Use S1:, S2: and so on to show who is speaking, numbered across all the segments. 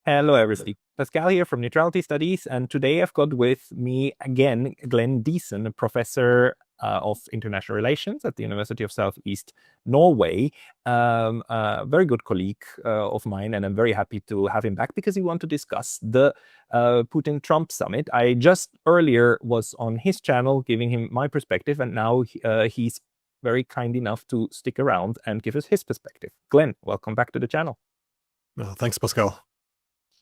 S1: Hello, everybody. Pascal here from Neutrality Studies, and today I've got with me again Glenn Deason, a professor of international relations at the University of Southeast Norway, a very good colleague of mine, and I'm very happy to have him back because we want to discuss the Putin-Trump summit. I just earlier was on his channel giving him my perspective, and now he's very kind enough to stick around and give us his perspective. Glenn, welcome back to the channel.
S2: Thanks, Pascal.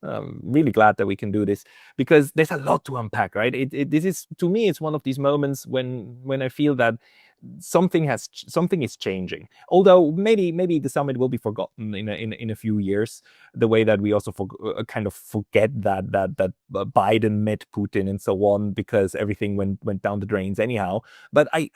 S1: I'm really glad that we can do this because there's a lot to unpack, right? This is, to me, it's one of these moments when I feel that something is changing. Although maybe the summit will be forgotten in a few years, the way that we also kind of forget that Biden met Putin and so on because everything went down the drains anyhow. But I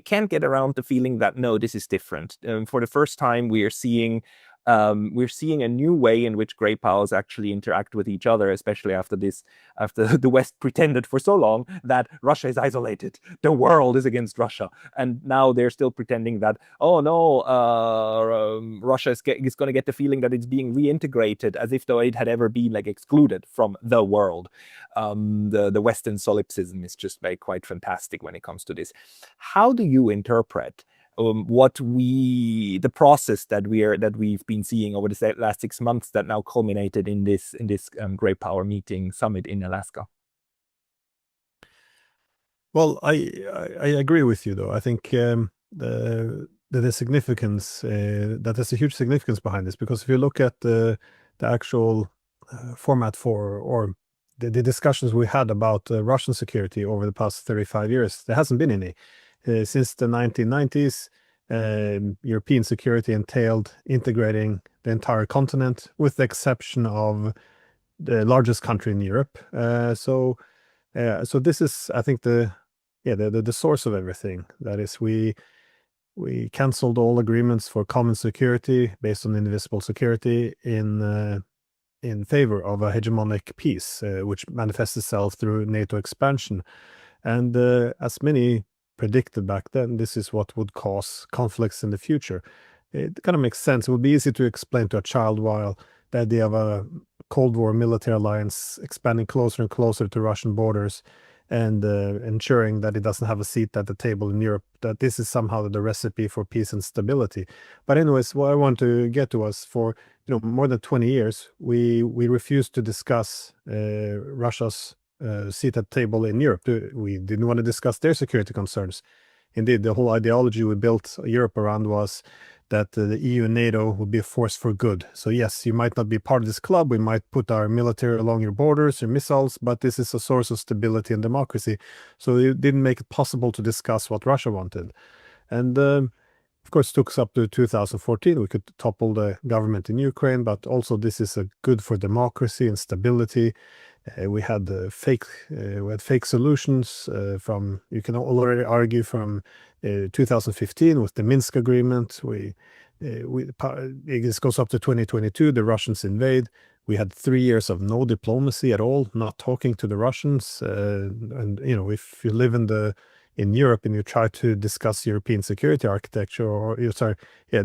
S1: can't get around the feeling that no, this is different. For the first time, we're seeing a new way in which great powers actually interact with each other, especially after the West pretended for so long that Russia is isolated, the world is against Russia, and now they're still pretending that, oh no, Russia is going to get the feeling that it's being reintegrated, as if though it had ever been like excluded from the world. The Western solipsism is just quite fantastic when it comes to this. How do you interpret the process that we've been seeing over the last 6 months that now culminated in this great power meeting summit in Alaska?
S2: Well, I agree with you, though. I think the significance that there's a huge significance behind this, because if you look at the actual format or the discussions we had about Russian security over the past 35 years, there hasn't been any. Since the 1990s, European security entailed integrating the entire continent, with the exception of the largest country in Europe. So this is, I think, the source of everything. That is, we canceled all agreements for common security based on indivisible security in favor of a hegemonic peace, which manifests itself through NATO expansion. And as many predicted back then, this is what would cause conflicts in the future. It kind of makes sense. It would be easy to explain to a child, while the idea of a Cold War military alliance expanding closer and closer to Russian borders and ensuring that it doesn't have a seat at the table in Europe, that this is somehow the recipe for peace and stability. But anyways, what I want to get to was, for more than 20 years, we refused to discuss Russia's seat at the table in Europe. We didn't want to discuss their security concerns. Indeed, the whole ideology we built Europe around was that the EU and NATO would be a force for good. So yes, you might not be part of this club, we might put our military along your borders, your missiles, but this is a source of stability and democracy. So it didn't make it possible to discuss what Russia wanted. And of course, it took us up to 2014. We could topple the government in Ukraine, but also this is a good for democracy and stability. We had fake solutions from, you can already argue, from 2015 with the Minsk agreement. This goes up to 2022. The Russians invade. We had 3 years of no diplomacy at all, not talking to the Russians. And if you live in Europe and you try to discuss European security architecture, the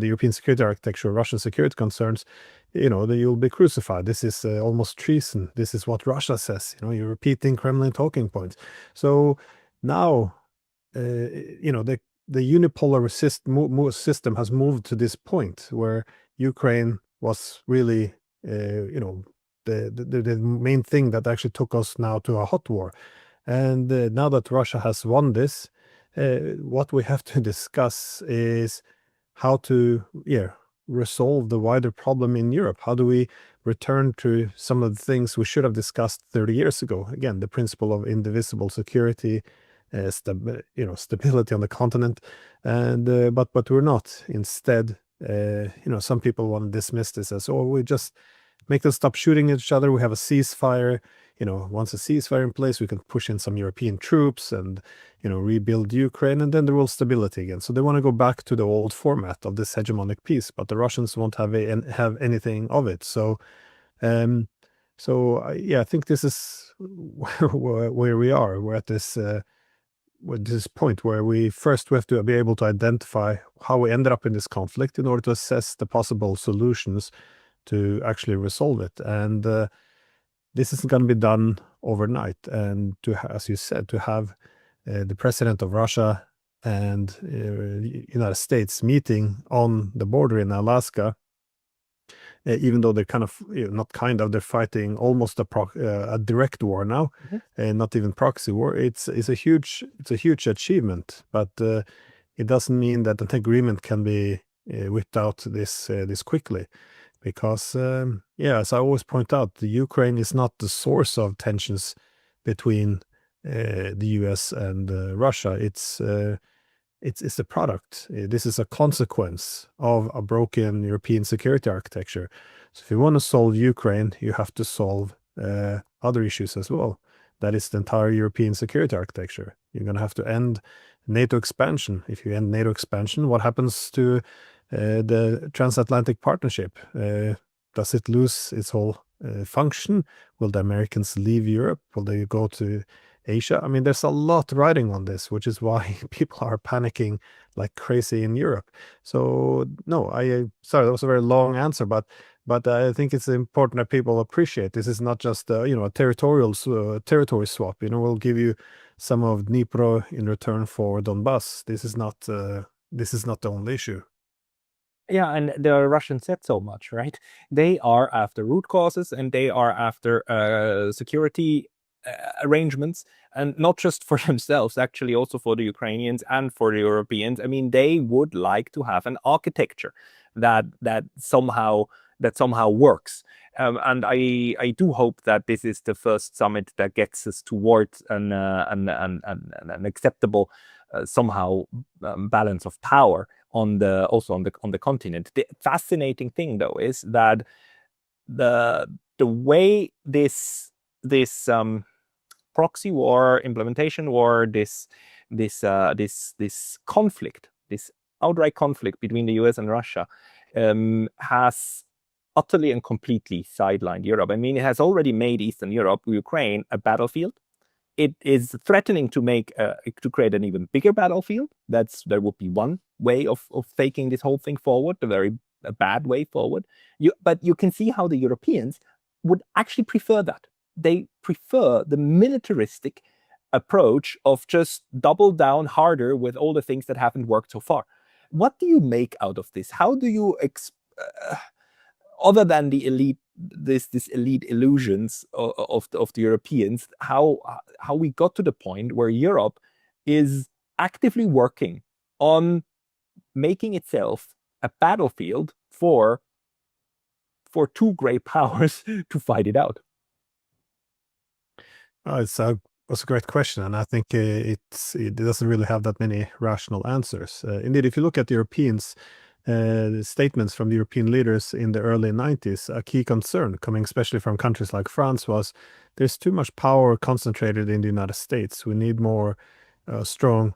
S2: European security architecture, or Russian security concerns, you'll be crucified. This is almost treason. This is what Russia says. You're repeating Kremlin talking points. So now, the unipolar system has moved to this point where Ukraine was really, the main thing that actually took us now to a hot war. And now that Russia has won this, what we have to discuss is how to resolve the wider problem in Europe. How do we return to some of the things we should have discussed 30 years ago? Again, the principle of indivisible security, stability on the continent, and but we're not. Instead, some people want to dismiss this as, oh, we just make them stop shooting at each other. We have a ceasefire. Once a ceasefire in place, we can push in some European troops and, rebuild Ukraine, and then there will stability again. So they want to go back to the old format of this hegemonic peace, but the Russians won't have anything of it. So, I think this is where we are. We're at this point where we have to be able to identify how we ended up in this conflict in order to assess the possible solutions. to actually resolve it. And this isn't going to be done overnight. And as you said, to have the president of Russia and United States meeting on the border in Alaska, even though they're kind of not kind of, they're fighting almost a direct war now, not even proxy war. It's a huge achievement, but it doesn't mean that an agreement can be whipped out this quickly, because as I always point out, the Ukraine is not the source of tensions between the U.S. and Russia. It's a product. This is a consequence of a broken European security architecture. So if you want to solve Ukraine, you have to solve other issues as well. That is the entire European security architecture. You're going to have to end NATO expansion. If you end NATO expansion, what happens to the transatlantic partnership? Does it lose its whole function? Will the Americans leave Europe? Will they go to Asia? I mean, there's a lot riding on this, which is why people are panicking like crazy in Europe. So no, sorry, that was a very long answer, but I think it's important that people appreciate this is not just a territory swap. We'll give you some of Dnipro in return for Donbass. This is not the only issue.
S1: Yeah, and the Russians said so much, right? They are after root causes, and they are after security arrangements, and not just for themselves, actually also for the Ukrainians and for the Europeans. I mean, they would like to have an architecture that somehow works. And I do hope that this is the first summit that gets us towards an acceptable somehow balance of power on the continent. The fascinating thing, though, is that the way this proxy war, implementation war, this conflict, this outright conflict between the US and Russia, has utterly and completely sidelined Europe. I mean, it has already made Eastern Europe, Ukraine, a battlefield. It is threatening to create an even bigger battlefield. There would be one way of taking this whole thing forward, a bad way forward. But you can see how the Europeans would actually prefer that. They prefer the militaristic approach of just double down harder with all the things that haven't worked so far. What do you make out of this? How do you other than the elite, this elite illusions of the Europeans, how we got to the point where Europe is actively working on making itself a battlefield for two great powers to fight it out?
S2: It's a great question, and I think it doesn't really have that many rational answers. Indeed, if you look at the Europeans, statements from the European leaders in the early 90s, a key concern coming especially from countries like France was there's too much power concentrated in the United States. We need more strong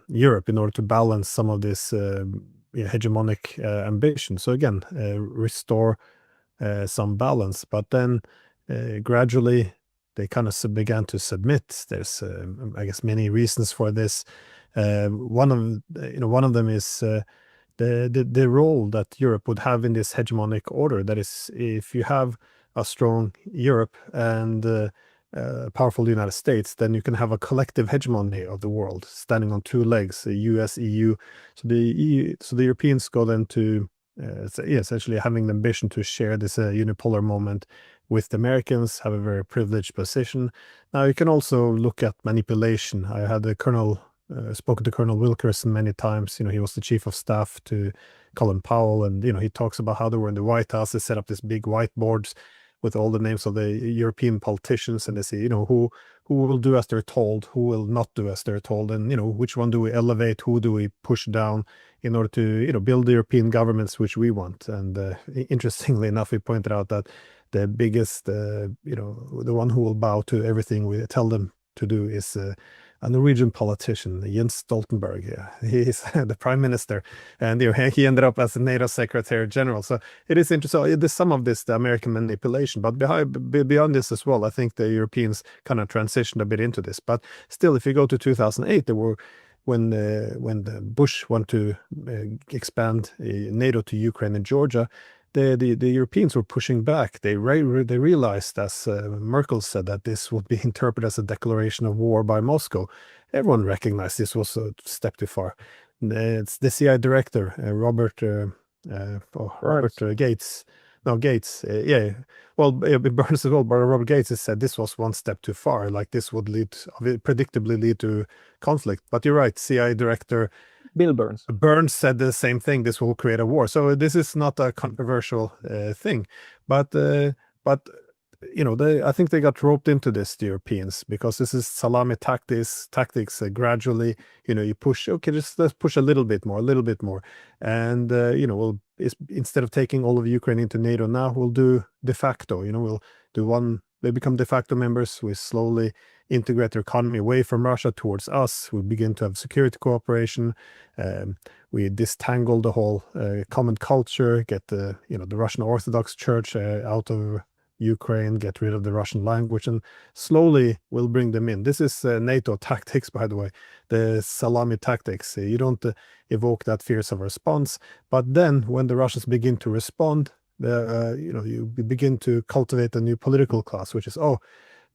S2: Europe in order to balance some of this hegemonic ambition. So again, restore some balance. But then gradually they kind of began to submit. There's, I guess, many reasons for this. One of them is the role that Europe would have in this hegemonic order. That is, if you have a strong Europe and a powerful United States, then you can have a collective hegemony of the world, standing on two legs: the U.S., EU. So the Europeans go then to essentially having the ambition to share this unipolar moment with the Americans, have a very privileged position. Now you can also look at manipulation. I had the spoken to Colonel Wilkerson many times. He was the chief of staff to Colin Powell, and he talks about how they were in the White House. They set up this big whiteboards with all the names of the European politicians, and they say, who will do as they're told, who will not do as they're told, and which one do we elevate, who do we push down in order to build the European governments which we want. And interestingly enough, he pointed out that the biggest, the one who will bow to everything we tell them to do is a Norwegian politician, Jens Stoltenberg. Yeah, he's the prime minister, and he ended up as a NATO secretary general. So it is interesting. There's some of this, the American manipulation, but beyond this as well, I think the Europeans kind of transitioned a bit into this. But still, if you go to 2008, there were when the Bush wanted to expand NATO to Ukraine and Georgia, the Europeans were pushing back. They realized, as Merkel said, that this would be interpreted as a declaration of war by Moscow. Everyone recognized this was a step too far. It's the CIA director, Robert Gates. No, Gates. Yeah. Well, Burns as well, but Robert Gates has said this was one step too far. Like this would predictably lead to conflict. But you're right, CIA director
S1: Bill Burns.
S2: Burns said the same thing. This will create a war. So this is not a controversial thing, but I think they got roped into this, the Europeans, because this is salami tactics. Gradually, you push. Okay, let's push a little bit more, and we'll instead of taking all of Ukraine into NATO now, we'll do de facto. We'll do one. They become de facto members. We slowly integrate their economy away from Russia towards us. We begin to have security cooperation. We distangle the whole common culture, get the Russian Orthodox Church out of Ukraine, get rid of the Russian language, and slowly we'll bring them in. This is NATO tactics, by the way, the salami tactics. You don't evoke that fierce of a response, but then when the Russians begin to respond, you begin to cultivate a new political class, which is,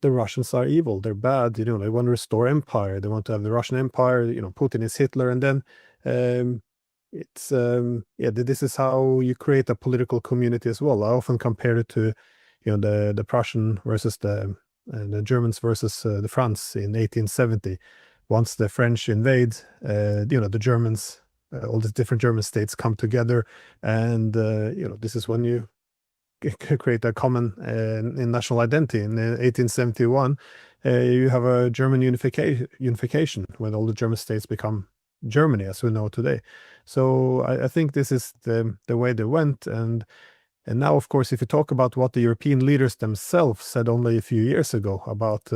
S2: the Russians are evil, they're bad, they want to restore empire, they want to have the Russian empire, Putin is Hitler, and then this is how you create a political community as well. I often compare it to the Prussian versus the Germans versus the France in 1870. Once the French invade, the Germans, all the different German states come together, and this is when you create a common national identity. In 1871, you have a German unification when all the German states become Germany as we know today. So I think this is the way they went, and now, of course, if you talk about what the European leaders themselves said only a few years ago about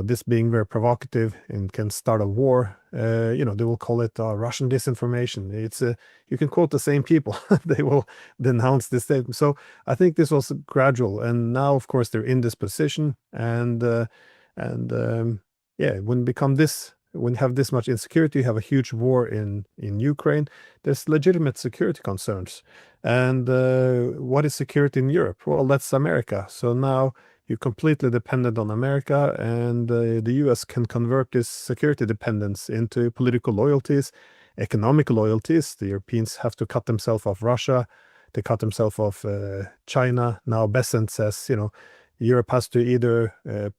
S2: this being very provocative and can start a war, they will call it Russian disinformation. It's you can quote the same people. They will denounce this statement. So I think this was gradual, and now, of course, they're in this position, and when you have this much insecurity, you have a huge war in Ukraine. There's legitimate security concerns, and what is security in Europe? Well, that's America. So now you're completely dependent on America, and the US can convert this security dependence into political loyalties, economic loyalties. The Europeans have to cut themselves off Russia. They cut themselves off China. Now Besant says, Europe has to either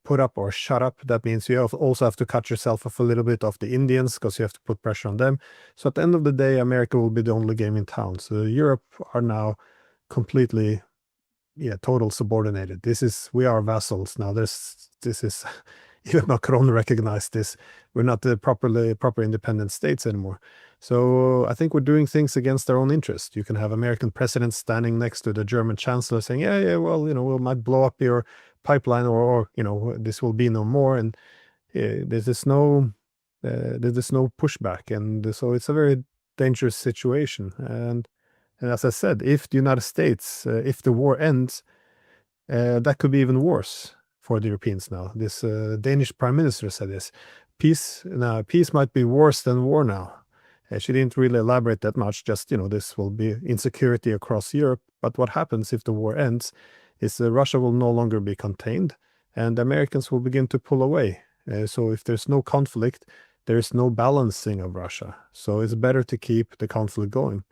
S2: put up or shut up. That means you also have to cut yourself off a little bit of the Indians because you have to put pressure on them. So at the end of the day, America will be the only game in town. So Europe are now completely total subordinated. We are vassals now. This is even Macron recognized this. We're not the proper independent states anymore. So I think we're doing things against our own interest. You can have American presidents standing next to the German chancellor saying, well, we might blow up your pipeline, or this will be no more. And there's no pushback, and so it's a very dangerous situation. And as I said, if the United States, if the war ends, that could be even worse for the Europeans now. This Danish prime minister said this. Peace might be worse than war now. She didn't really elaborate that much, just, this will be insecurity across Europe. But what happens if the war ends is Russia will no longer be contained, and Americans will begin to pull away. So if there's no conflict, there's no balancing of Russia. So it's better to keep the conflict going.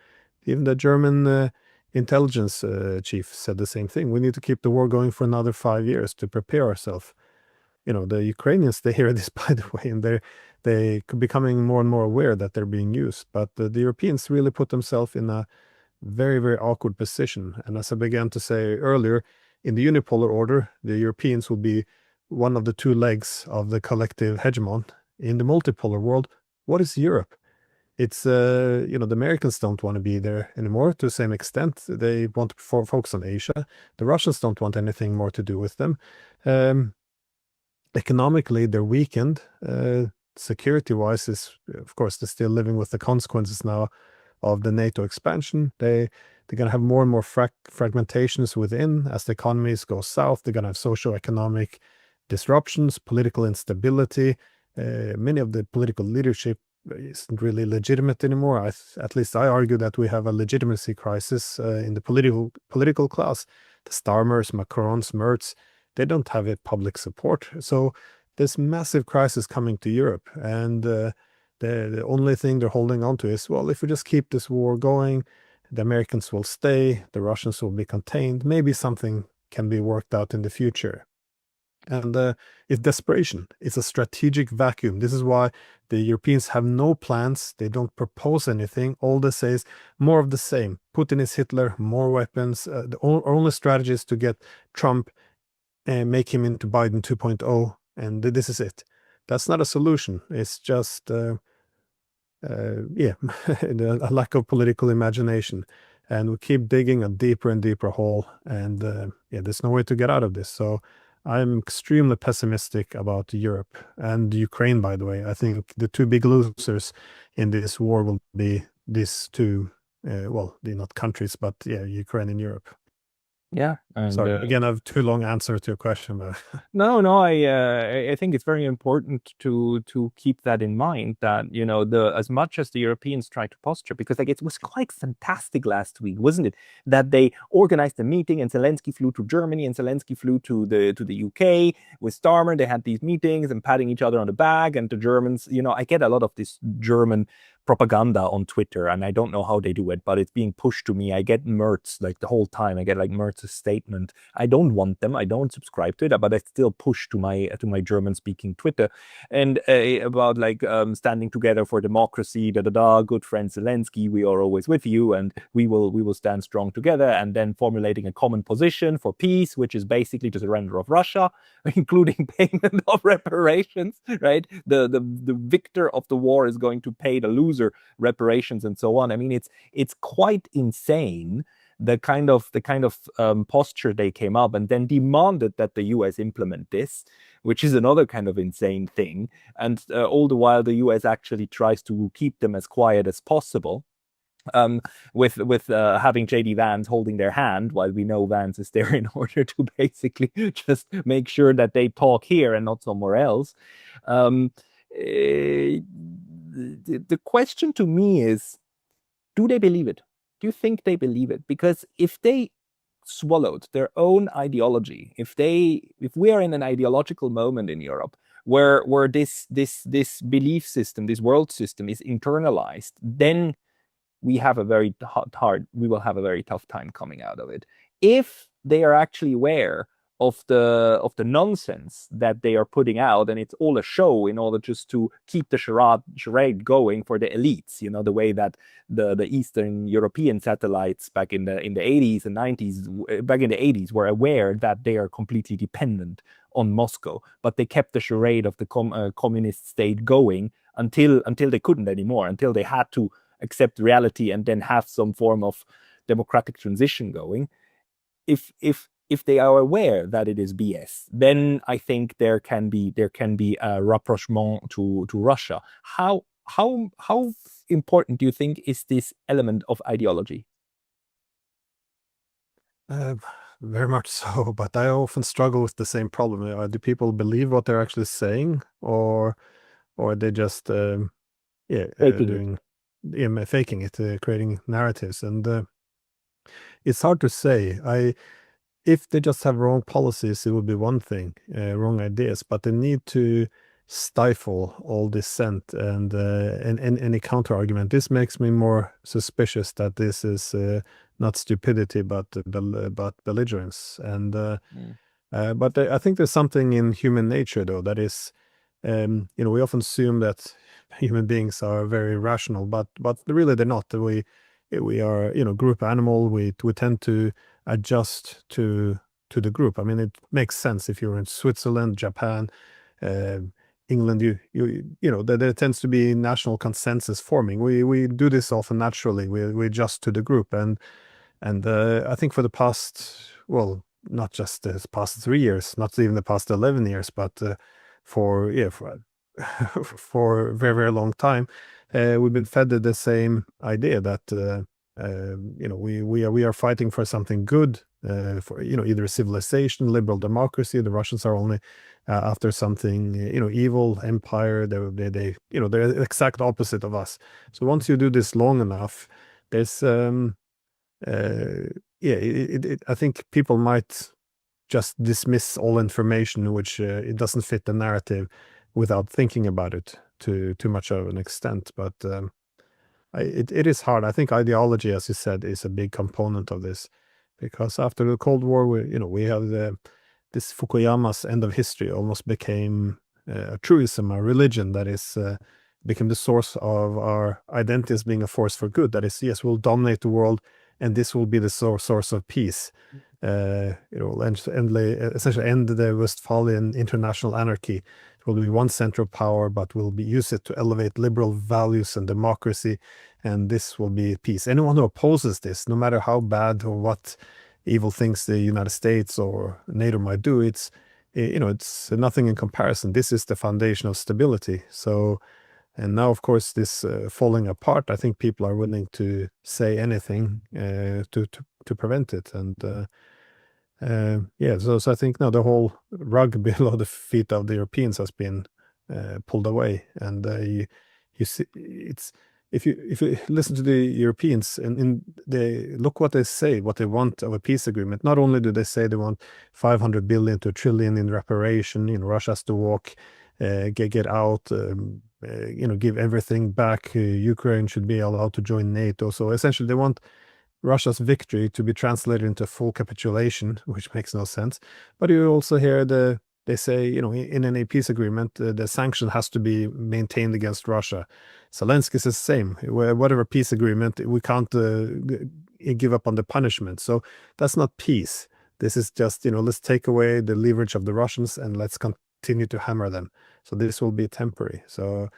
S2: Even the German intelligence chief said the same thing. We need to keep the war going for another 5 years to prepare ourselves. The Ukrainians, they hear this, by the way, and they becoming more and more aware that they're being used. But the Europeans really put themselves in a very, very awkward position. And as I began to say earlier, in the unipolar order, the Europeans will be one of the two legs of the collective hegemon. In the multipolar world, what is Europe? It's, the Americans don't want to be there anymore to the same extent. They want to focus on Asia. The Russians don't want anything more to do with them. Economically, they're weakened. Security-wise, of course, they're still living with the consequences now of the NATO expansion. They're going to have more and more fragmentations within. As the economies go south, they're going to have socio-economic disruptions, political instability. Many of the political leadership isn't really legitimate anymore. At least I argue that we have a legitimacy crisis in the political class. The Starmers, Macrons, Merz, they don't have a public support. So this massive crisis coming to Europe, and the only thing they're holding on to is, well, if we just keep this war going, the Americans will stay, the Russians will be contained, maybe something can be worked out in the future. And it's desperation. It's a strategic vacuum. This is why the Europeans have no plans. They don't propose anything. All they say is more of the same. Putin is Hitler, more weapons. Our only strategy is to get Trump and make him into Biden 2.0, and this is it. That's not a solution. It's just yeah, a lack of political imagination. And we keep digging a deeper and deeper hole, and yeah, there's no way to get out of this. So I'm extremely pessimistic about Europe and Ukraine, by the way. I think the two big losers in this war will be these two, well, they're not countries, but yeah, Ukraine and Europe.
S1: Yeah, and
S2: Sorry, again, I have too long answer to your question, but
S1: no, I think it's very important to keep that in mind, that as much as the Europeans try to posture, because like it was quite fantastic last week, wasn't it? That they organized a meeting and Zelensky flew to Germany and Zelensky flew to the UK with Starmer. They had these meetings and patting each other on the back, and the Germans, I get a lot of this German propaganda on Twitter, and I don't know how they do it, but it's being pushed to me. I get Merz like the whole time. I get like Merz's statement. I don't want them. I don't subscribe to it, but I still push to my German-speaking Twitter, and about like standing together for democracy. Good friend Zelensky, we are always with you, and we will stand strong together. And then formulating a common position for peace, which is basically the surrender of Russia, including payment of reparations. Right, the victor of the war is going to pay the loser reparations and so on. I mean, it's quite insane the kind of posture they came up, and then demanded that the US implement this, which is another kind of insane thing. And all the while, the US actually tries to keep them as quiet as possible. With having JD Vance holding their hand, while we know Vance is there in order to basically just make sure that they talk here and not somewhere else. The question to me is, do they believe it? Do you think they believe it? Because if they swallowed their own ideology, if we are in an ideological moment in Europe where this belief system, this world system is internalized, then we will have a very tough time coming out of it. If they are actually aware of the nonsense that they are putting out, and it's all a show in order just to keep the charade going for the elites, the way that the Eastern European satellites back in the 80s and 90s, back in the 80s, were aware that they are completely dependent on Moscow, but they kept the charade of the communist state going until they couldn't anymore, until they had to accept reality and then have some form of democratic transition going. If they are aware that it is BS, then I think there can be a rapprochement to Russia. How important do you think is this element of ideology?
S2: Very much so, but I often struggle with the same problem. Do people believe what they're actually saying, or are they just doing faking it, creating narratives? And it's hard to say. If they just have wrong policies, it would be one thing, wrong ideas, but they need to stifle all dissent and any counter argument. This makes me more suspicious that this is not stupidity, but belligerence. And but I think there's something in human nature, though, that is, we often assume that human beings are very rational, but really they're not. We are, group animal. We tend to adjust to the group. I mean, it makes sense if you're in Switzerland, Japan, England. There tends to be national consensus forming. We do this often naturally. We adjust to the group, and I think for the past, well, not just the past 3 years, not even the past 11 years, but for for a very, very long time, we've been fed the same idea that we are fighting for something good, for either civilization, liberal democracy. The Russians are only after something evil empire. They're the exact opposite of us. So once you do this long enough, there's I think people might just dismiss all information which it doesn't fit the narrative without thinking about it to too much of an extent. But it is hard. I think ideology, as you said, is a big component of this, because after the Cold War, we have this Fukuyama's end of history almost became a truism, a religion that is became the source of our identity as being a force for good. That is, yes, we'll dominate the world, and this will be the source of peace. Essentially end the Westphalian international anarchy. It will be one central power, but we'll use it to elevate liberal values and democracy, and this will be peace. Anyone who opposes this, no matter how bad or what evil things the United States or NATO might do, it's nothing in comparison. This is the foundation of stability. So, and now, of course, this falling apart, I think people are willing to say anything to prevent it. And so I think now the whole rug below the feet of the Europeans has been pulled away. And you see, it's if you listen to the Europeans and they look what they say, what they want of a peace agreement. Not only do they say they want 500 billion to 1 trillion in reparation, Russia has to walk, get out. Give everything back. Ukraine should be allowed to join NATO. So essentially, they want Russia's victory to be translated into full capitulation, which makes no sense. But you also hear they say, in any peace agreement, the sanction has to be maintained against Russia. Zelensky says the same. Whatever peace agreement, we can't give up on the punishment. So that's not peace. This is just, let's take away the leverage of the Russians and let's continue to hammer them. So this will be temporary. So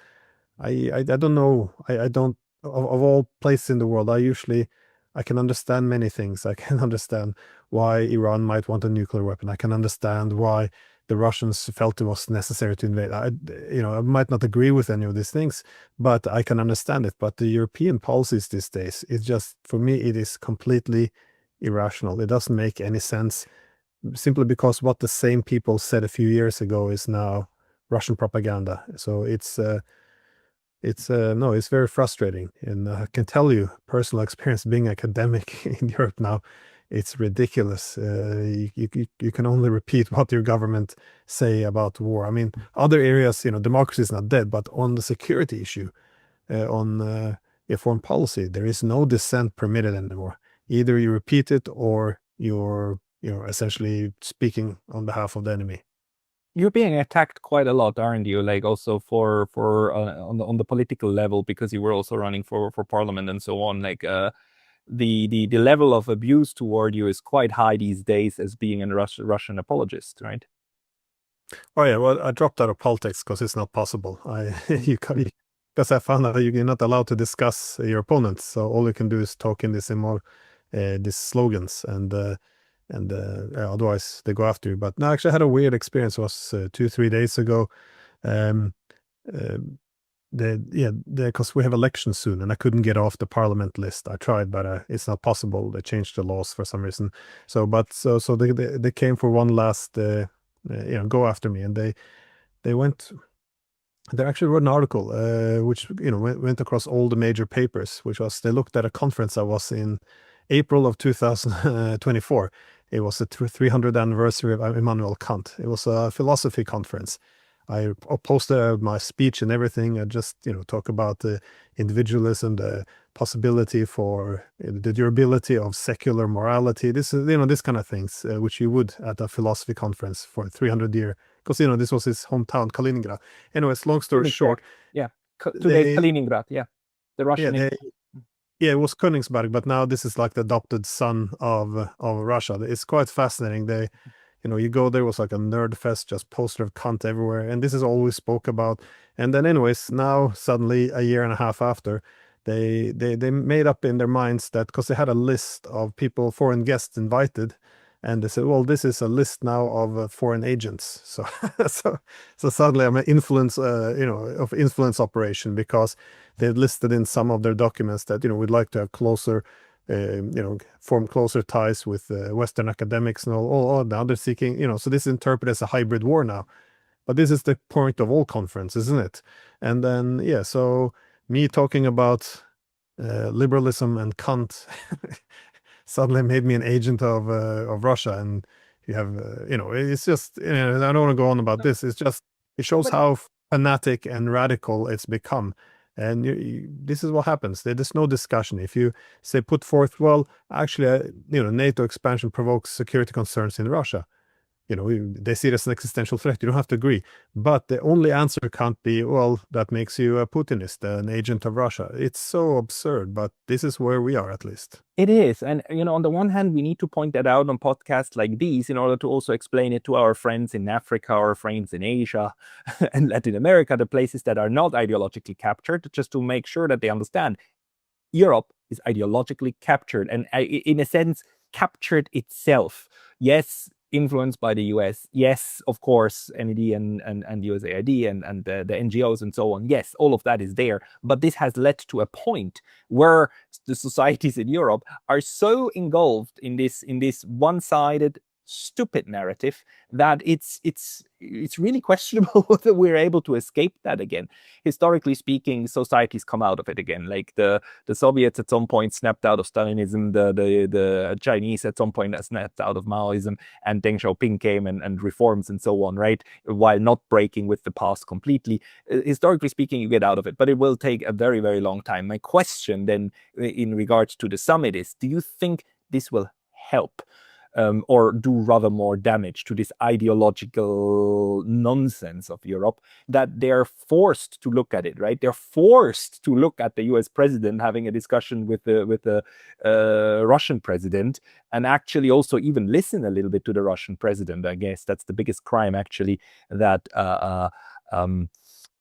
S2: I don't know. I don't, of all places in the world, I can understand many things. I can understand why Iran might want a nuclear weapon. I can understand why the Russians felt it was necessary to invade. I might not agree with any of these things, but I can understand it. But the European policies these days, it's just, for me, it is completely irrational. It doesn't make any sense, simply because what the same people said a few years ago is now Russian propaganda. So it's very frustrating, and I can tell you personal experience being academic in Europe now. It's ridiculous. You can only repeat what your government say about war. I mean, other areas, democracy is not dead, but on the security issue, on foreign policy, there is no dissent permitted anymore. Either you repeat it or you're essentially speaking on behalf of the enemy.
S1: You're being attacked quite a lot, aren't you? Like also for on the political level, because you were also running for parliament and so on. Like the level of abuse toward you is quite high these days as being a Russian apologist, right?
S2: Oh yeah, well, I dropped out of politics because it's not possible. Because I found out that you're not allowed to discuss your opponents, so all you can do is talk in these slogans, and otherwise they go after you. But no, actually, I had a weird experience. It was 2-3 days ago. Because we have elections soon, and I couldn't get off the parliament list. I tried, but it's not possible. They changed the laws for some reason. So they came for one last go after me, and they went. They actually wrote an article which went across all the major papers, which was, they looked at a conference I was in April of 2024. It was the 300th anniversary of Immanuel Kant. It was a philosophy conference. I posted my speech and everything. I just talk about the individualism, the possibility for the durability of secular morality. This is this kind of things which you would at a philosophy conference for 300 years, because this was his hometown, Kaliningrad. Anyways, long story short,
S1: today Kaliningrad, the Russian.
S2: Yeah, it was Königsberg, but now this is like the adopted son of Russia. It's quite fascinating. You go there, it was like a nerd fest, just poster of Kant everywhere, and this is all we spoke about. And then anyways, now suddenly a year and a half after, they made up in their minds that, because they had a list of people, foreign guests invited, and they said, well, this is a list now of foreign agents. So so suddenly I'm an influence operation, because they listed in some of their documents that we'd like to have closer form closer ties with Western academics and all. Now they're seeking, so this is interpreted as a hybrid war now. But this is the point of all conferences, isn't it? And then, yeah, so me talking about liberalism and Kant suddenly made me an agent of Russia. And you have, it's just, I don't want to go on about this. It's just, it shows
S1: But
S2: how fanatic and radical it's become. And this is what happens. There's no discussion. If you say put forth, well, actually, NATO expansion provokes security concerns in Russia. They see it as an existential threat. You don't have to agree. But the only answer can't be, well, that makes you a Putinist, an agent of Russia. It's so absurd, but this is where we are, at least.
S1: it is. And, on the one hand, we need to point that out on podcasts like these in order to also explain it to our friends in Africa, our friends in Asia and Latin America, the places that are not ideologically captured, just to make sure that they understand Europe is ideologically captured and, in a sense, captured itself. Yes, influenced by the US. Yes, of course, NED and USAID and the NGOs and so on. Yes, all of that is there. But this has led to a point where the societies in Europe are so engulfed in this one-sided, stupid narrative that it's really questionable whether we're able to escape that again. Historically speaking, societies come out of it again. Like the Soviets at some point snapped out of Stalinism, the Chinese at some point snapped out of Maoism, and Deng Xiaoping came and reforms and so on, right? While not breaking with the past completely. Historically speaking, you get out of it, but it will take a very, very long time. My question then in regards to the summit is, do you think this will help? Or do rather more damage to this ideological nonsense of Europe, that they're forced to look at it, right? They're forced to look at the US president having a discussion with the Russian president, and actually also even listen a little bit to the Russian president. I guess that's the biggest crime, actually, that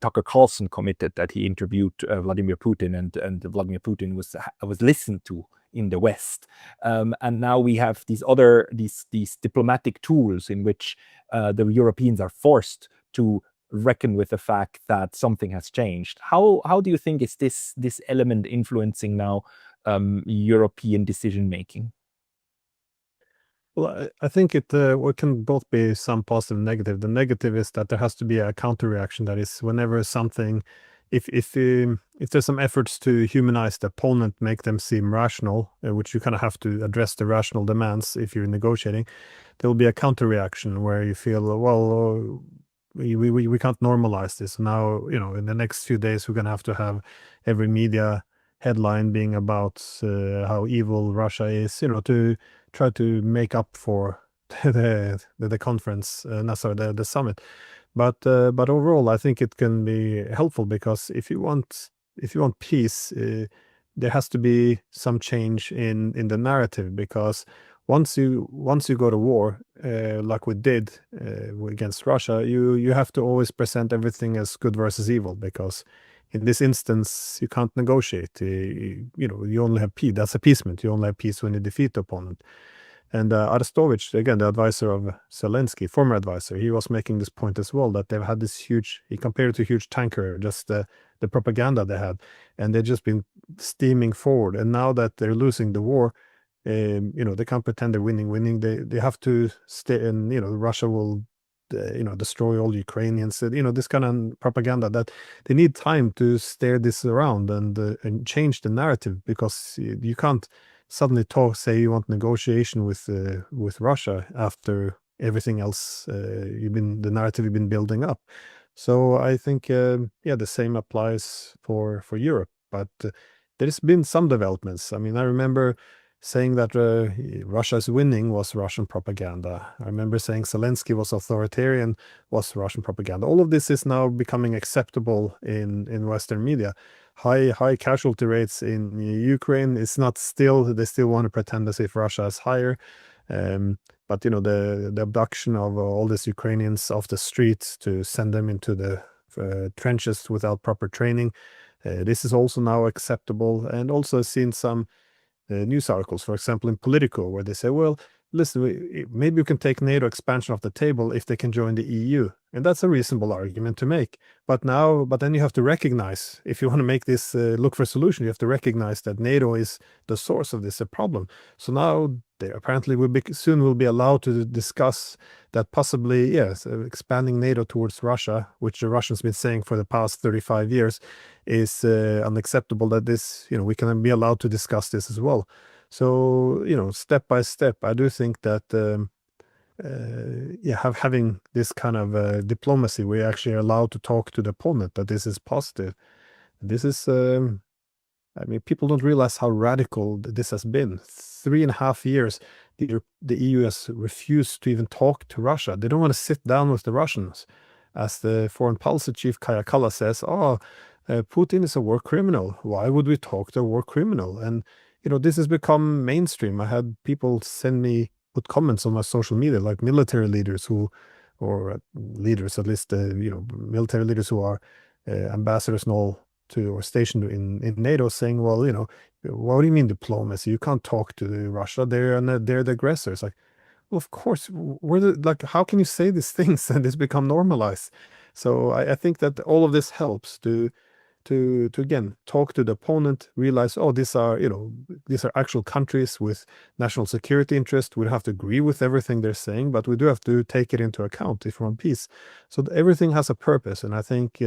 S1: Tucker Carlson committed, that he interviewed Vladimir Putin, and Vladimir Putin was listened to in the West. And now we have these diplomatic tools in which the Europeans are forced to reckon with the fact that something has changed. How do you think is this element influencing now European decision making?
S2: Well, I think it can both be some positive and negative. The negative is that there has to be a counter reaction. That is, whenever something, if there's some efforts to humanize the opponent, make them seem rational, which you kind of have to address the rational demands if you're negotiating, there will be a counter reaction where you feel, well, we can't normalize this. Now, in the next few days, we're going to have every media headline being about how evil Russia is, to try to make up for the conference, the summit. But overall, I think it can be helpful, because if you want peace, there has to be some change in the narrative, because once you go to war, like we did against Russia, you have to always present everything as good versus evil, because in this instance you can't negotiate. You only have peace. That's appeasement. You only have peace when you defeat the opponent. And Arestovich, again, the advisor of Zelensky, former advisor, he was making this point as well, that they've had this huge, he compared it to a huge tanker, just the propaganda they had, and they've just been steaming forward. And now that they're losing the war, they can't pretend they're winning. They have to stay, and Russia will destroy all Ukrainians. This kind of propaganda, that they need time to steer this around and change the narrative, because you can't suddenly say you want negotiation with Russia after everything else the narrative you've been building up. So I think the same applies for Europe. But there's been some developments. I mean, I remember saying that Russia's winning was Russian propaganda. I remember saying Zelensky was authoritarian was Russian propaganda. All of this is now becoming acceptable in Western media. High casualty rates in Ukraine is not still, they still want to pretend as if Russia is higher. But the abduction of all these Ukrainians off the streets to send them into the trenches without proper training, this is also now acceptable. And also seen some news articles, for example, in Politico, where they say, well, listen, maybe you can take NATO expansion off the table if they can join the EU. And that's a reasonable argument to make. But then you have to recognize, if you want to make this look for a solution, you have to recognize that NATO is the source of this problem. So now they apparently soon will be allowed to discuss that possibly, yes, expanding NATO towards Russia, which the Russians been saying for the past 35 years, is unacceptable. That this, we can be allowed to discuss this as well. So, step by step, I do think that, having this kind of diplomacy, we actually are allowed to talk to the opponent, that this is positive. This is, I mean, people don't realize how radical this has been. 3.5 years, the EU has refused to even talk to Russia. They don't want to sit down with the Russians. As the foreign policy chief Kaja Kallas says, Putin is a war criminal. Why would we talk to a war criminal? And this has become mainstream. I had people put comments on my social media, like military leaders or leaders, at least, military leaders who are ambassadors and all or stationed in NATO, saying, well, what do you mean diplomacy? You can't talk to Russia. They're the aggressors. Like, well, of course, how can you say these things and this become normalized? So I think that all of this helps to again talk to the opponent, realize, these are actual countries with national security interest. We don't have to agree with everything they're saying, but we do have to take it into account if we want peace. So everything has a purpose, and I think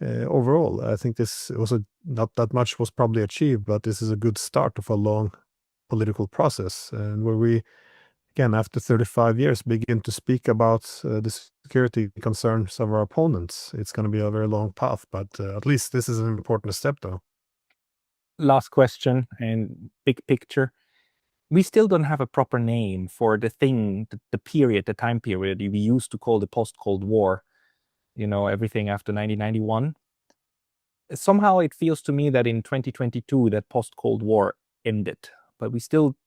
S2: overall, I think this also not that much was probably achieved, but this is a good start of a long political process, and where we again, after 35 years, begin to speak about the security concerns of our opponents. It's going to be a very long path, but at least this is an important step, though.
S1: Last question and big picture. We still don't have a proper name for the thing, the time period we used to call the post-Cold War, everything after 1991. Somehow it feels to me that in 2022, that post-Cold War ended, but we still,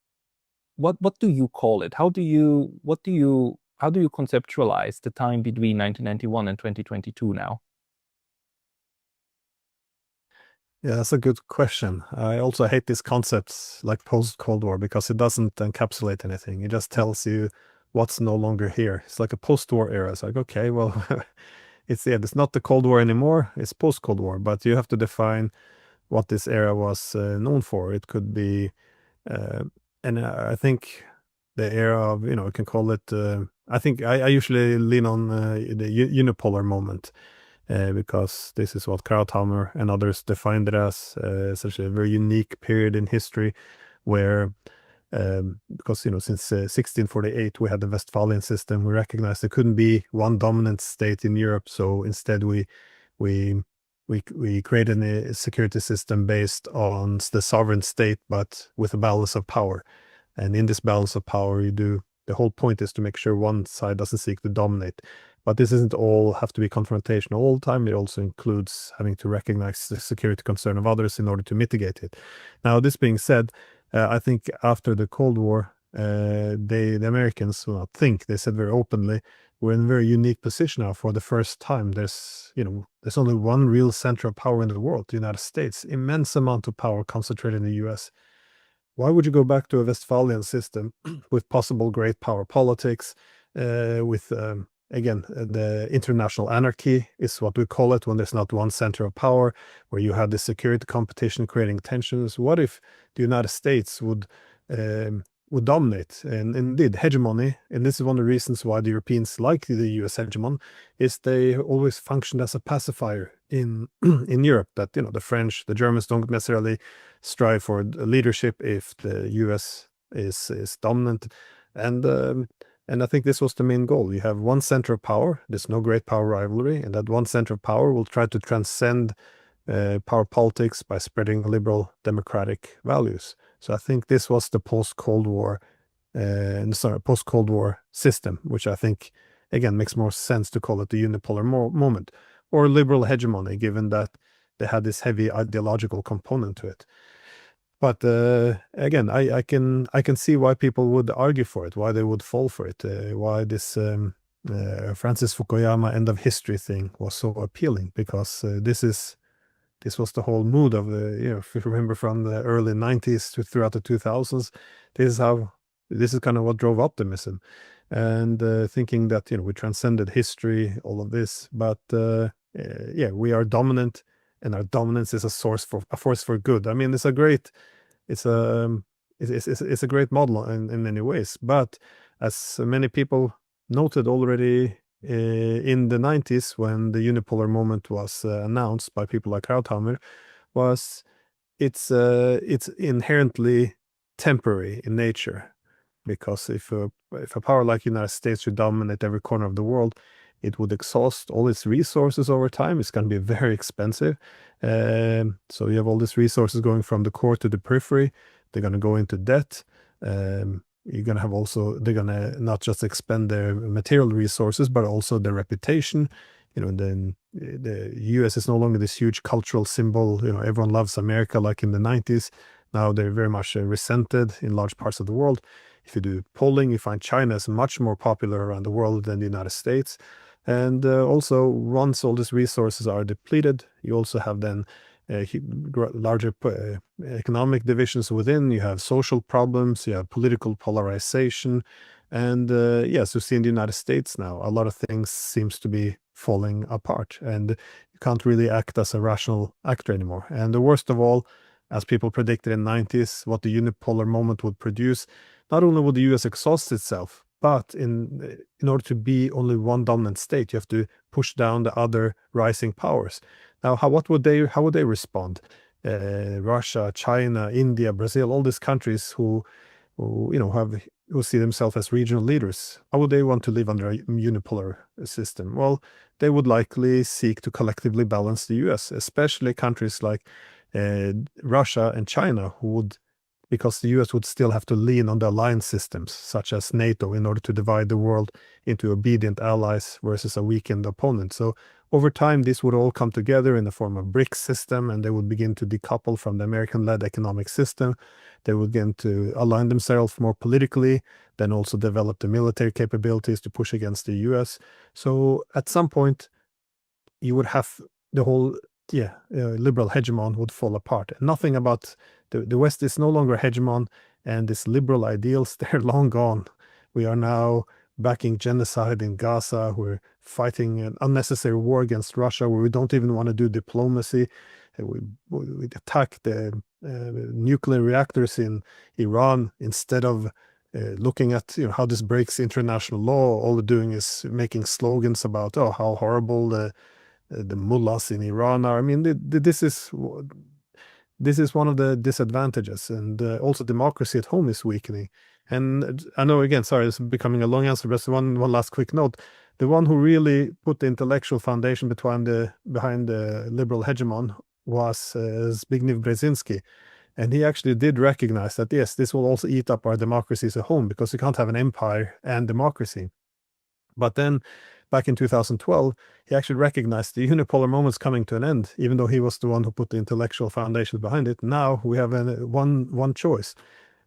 S1: what do you call it? How do you conceptualize the time between 1991 and 2022 now?
S2: Yeah, that's a good question. I also hate these concepts like post-Cold War because it doesn't encapsulate anything. It just tells you what's no longer here. It's like a post-war era. It's like, okay, well, it's not the Cold War anymore. It's post-Cold War, but you have to define what this era was known for. It could be, and I think the era of, you can call it, I think I usually lean on the unipolar moment. Because this is what Krauthammer and others defined it as, essentially a very unique period in history where, because, since 1648 we had the Westphalian system, we recognized there couldn't be one dominant state in Europe. So instead we created a security system based on the sovereign state, but with a balance of power. And in this balance of power, the whole point is to make sure one side doesn't seek to dominate. But this isn't all have to be confrontational all the time. It also includes having to recognize the security concern of others in order to mitigate it. Now, this being said, I think after the Cold War, the Americans, they said very openly, we're in a very unique position now. For the first time, there's only one real center of power in the world, the United States. Immense amount of power concentrated in the US. Why would you go back to a Westphalian system with possible great power politics, with again, the international anarchy is what we call it when there's not one center of power, where you have the security competition creating tensions? What if the United States would dominate and indeed hegemony? And this is one of the reasons why the Europeans like the US hegemon, is they always functioned as a pacifier in in Europe. That the French, the Germans don't necessarily strive for leadership if the US is dominant, and I think this was the main goal. You have one center of power. There's no great power rivalry, and that one center of power will try to transcend power politics by spreading liberal democratic values. So I think this was the post-Cold War, post-Cold War system, which I think again makes more sense to call it the unipolar moment or liberal hegemony, given that they had this heavy ideological component to it. But again, I can see why people would argue for it, why they would fall for it, why this Francis Fukuyama end of history thing was so appealing, because this was the whole mood of if you remember, from the early 90s to throughout the 2000s. This is how this is kind of what drove optimism, and thinking that we transcended history, all of this. But yeah, we are dominant, and our dominance is a force for good. I mean, it's a great it's a great model in many ways. But as many people noted already in the 90s, when the unipolar moment was announced by people like Krauthammer, was it's inherently temporary in nature, because if a power like United States should dominate every corner of the world, it would exhaust all its resources over time. It's going to be very expensive. So you have all these resources going from the core to the periphery. They're going to go into debt. You're going to have also, they're going to not just expend their material resources, but also their reputation. Then the US is no longer this huge cultural symbol. Everyone loves America like in the 90s. Now they're very much resented in large parts of the world. If you do polling, you find China is much more popular around the world than the United States. And also, once all these resources are depleted, you also have then larger economic divisions within. You have social problems, you have political polarization. And yes, we see in the United States now, a lot of things seems to be falling apart, and you can't really act as a rational actor anymore. And the worst of all, as people predicted in the 90s, what the unipolar moment would produce, not only would the US exhaust itself, but in order to be only one dominant state, you have to push down the other rising powers. Now, how would they respond? Russia, China, India, Brazil, all these countries who see themselves as regional leaders, how would they want to live under a unipolar system? Well, they would likely seek to collectively balance the US, especially countries like Russia and China, because the US would still have to lean on the alliance systems, such as NATO, in order to divide the world into obedient allies versus a weakened opponent. So over time, this would all come together in the form of BRICS system, and they would begin to decouple from the American-led economic system. They would begin to align themselves more politically, then also develop the military capabilities to push against the US. So at some point, you would have the whole liberal hegemon would fall apart. And nothing about the West is no longer hegemon, and these liberal ideals, they're long gone. We are now backing genocide in Gaza. We're fighting an unnecessary war against Russia, where we don't even want to do diplomacy. We attack the nuclear reactors in Iran instead of looking at how this breaks international law. All they're doing is making slogans about how horrible the mullahs in Iran are. I mean, this is one of the disadvantages, and also democracy at home is weakening. And I know, again, sorry, it's becoming a long answer, but one last quick note. The one who really put the intellectual foundation behind the liberal hegemon was Zbigniew Brzezinski. And he actually did recognize that, yes, this will also eat up our democracies at home, because you can't have an empire and democracy. But then back in 2012, he actually recognized the unipolar moment's coming to an end, even though he was the one who put the intellectual foundations behind it. Now we have one choice.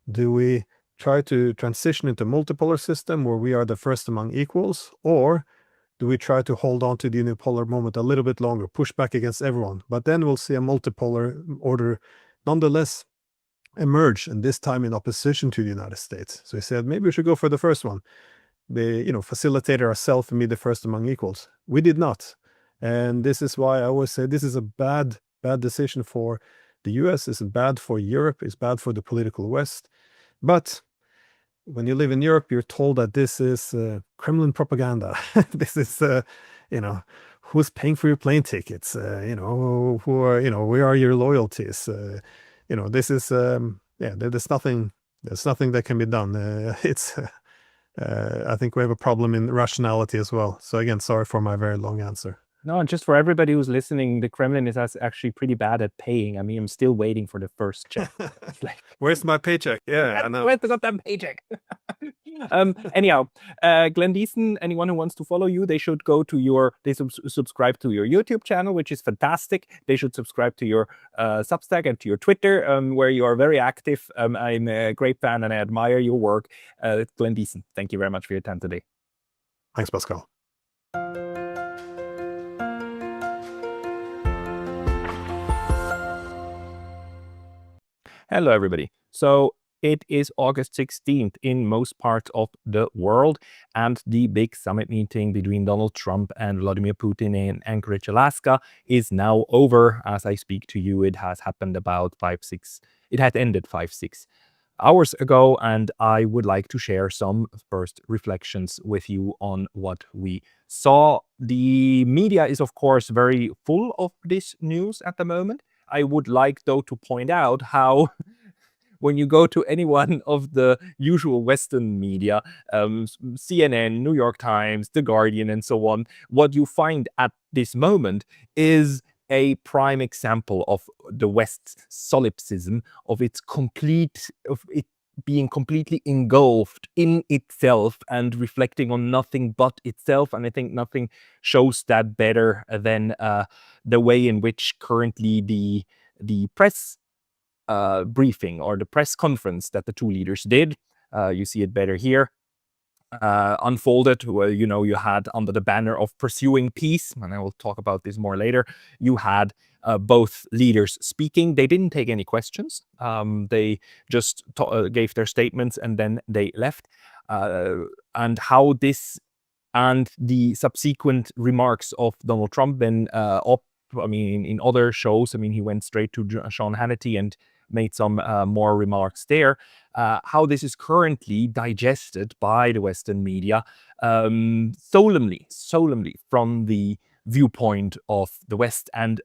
S2: Do we try to transition into a multipolar system where we are the first among equals, or do we try to hold on to the unipolar moment a little bit longer, push back against everyone? But then we'll see a multipolar order nonetheless emerge, and this time in opposition to the United States. So he said, maybe we should go for the first one. Facilitate ourselves and be the first among equals. We did not. And this is why I always say this is a bad decision for the US. It's bad for Europe. It's bad for the political West. But when you live in Europe, you're told that this is Kremlin propaganda. This is, who's paying for your plane tickets? Who are, where are your loyalties? This is, there's nothing that can be done. I think we have a problem in rationality as well. So again, sorry for my very long answer.
S1: No, and just for everybody who's listening, the Kremlin is actually pretty bad at paying. I mean, I'm still waiting for the first check.
S2: Where's my paycheck? Yeah, I know.
S1: Where's the goddamn paycheck? Anyhow, Glenn Deason, anyone who wants to follow you, they should go to subscribe to your YouTube channel, which is fantastic. They should subscribe to your Substack and to your Twitter, where you are very active. I'm a great fan and I admire your work. Glenn Deason, thank you very much for your time today.
S2: Thanks, Pascal.
S1: Hello, everybody. So It is August 16th in most parts of the world, and the big summit meeting between Donald Trump and Vladimir Putin in Anchorage, Alaska is now over. As I speak to you, it has happened about it had ended 5-6 hours ago, and I would like to share some first reflections with you on what we saw. The media is, of course, very full of this news at the moment. I would like, though, to point out how when you go to any one of the usual Western media, CNN, New York Times, The Guardian, and so on, what you find at this moment is a prime example of the West's solipsism, of it being completely engulfed in itself and reflecting on nothing but itself. And I think nothing shows that better than the way in which currently the press briefing or the press conference that the two leaders did. You see it better here. Unfolded, where you had under the banner of pursuing peace, and I will talk about this more later. You had both leaders speaking. They didn't take any questions. They just gave their statements and then they left. And how this and the subsequent remarks of Donald Trump then in other shows, he went straight to Sean Hannity and made some more remarks there. How this is currently digested by the Western media solemnly from the viewpoint of the West, and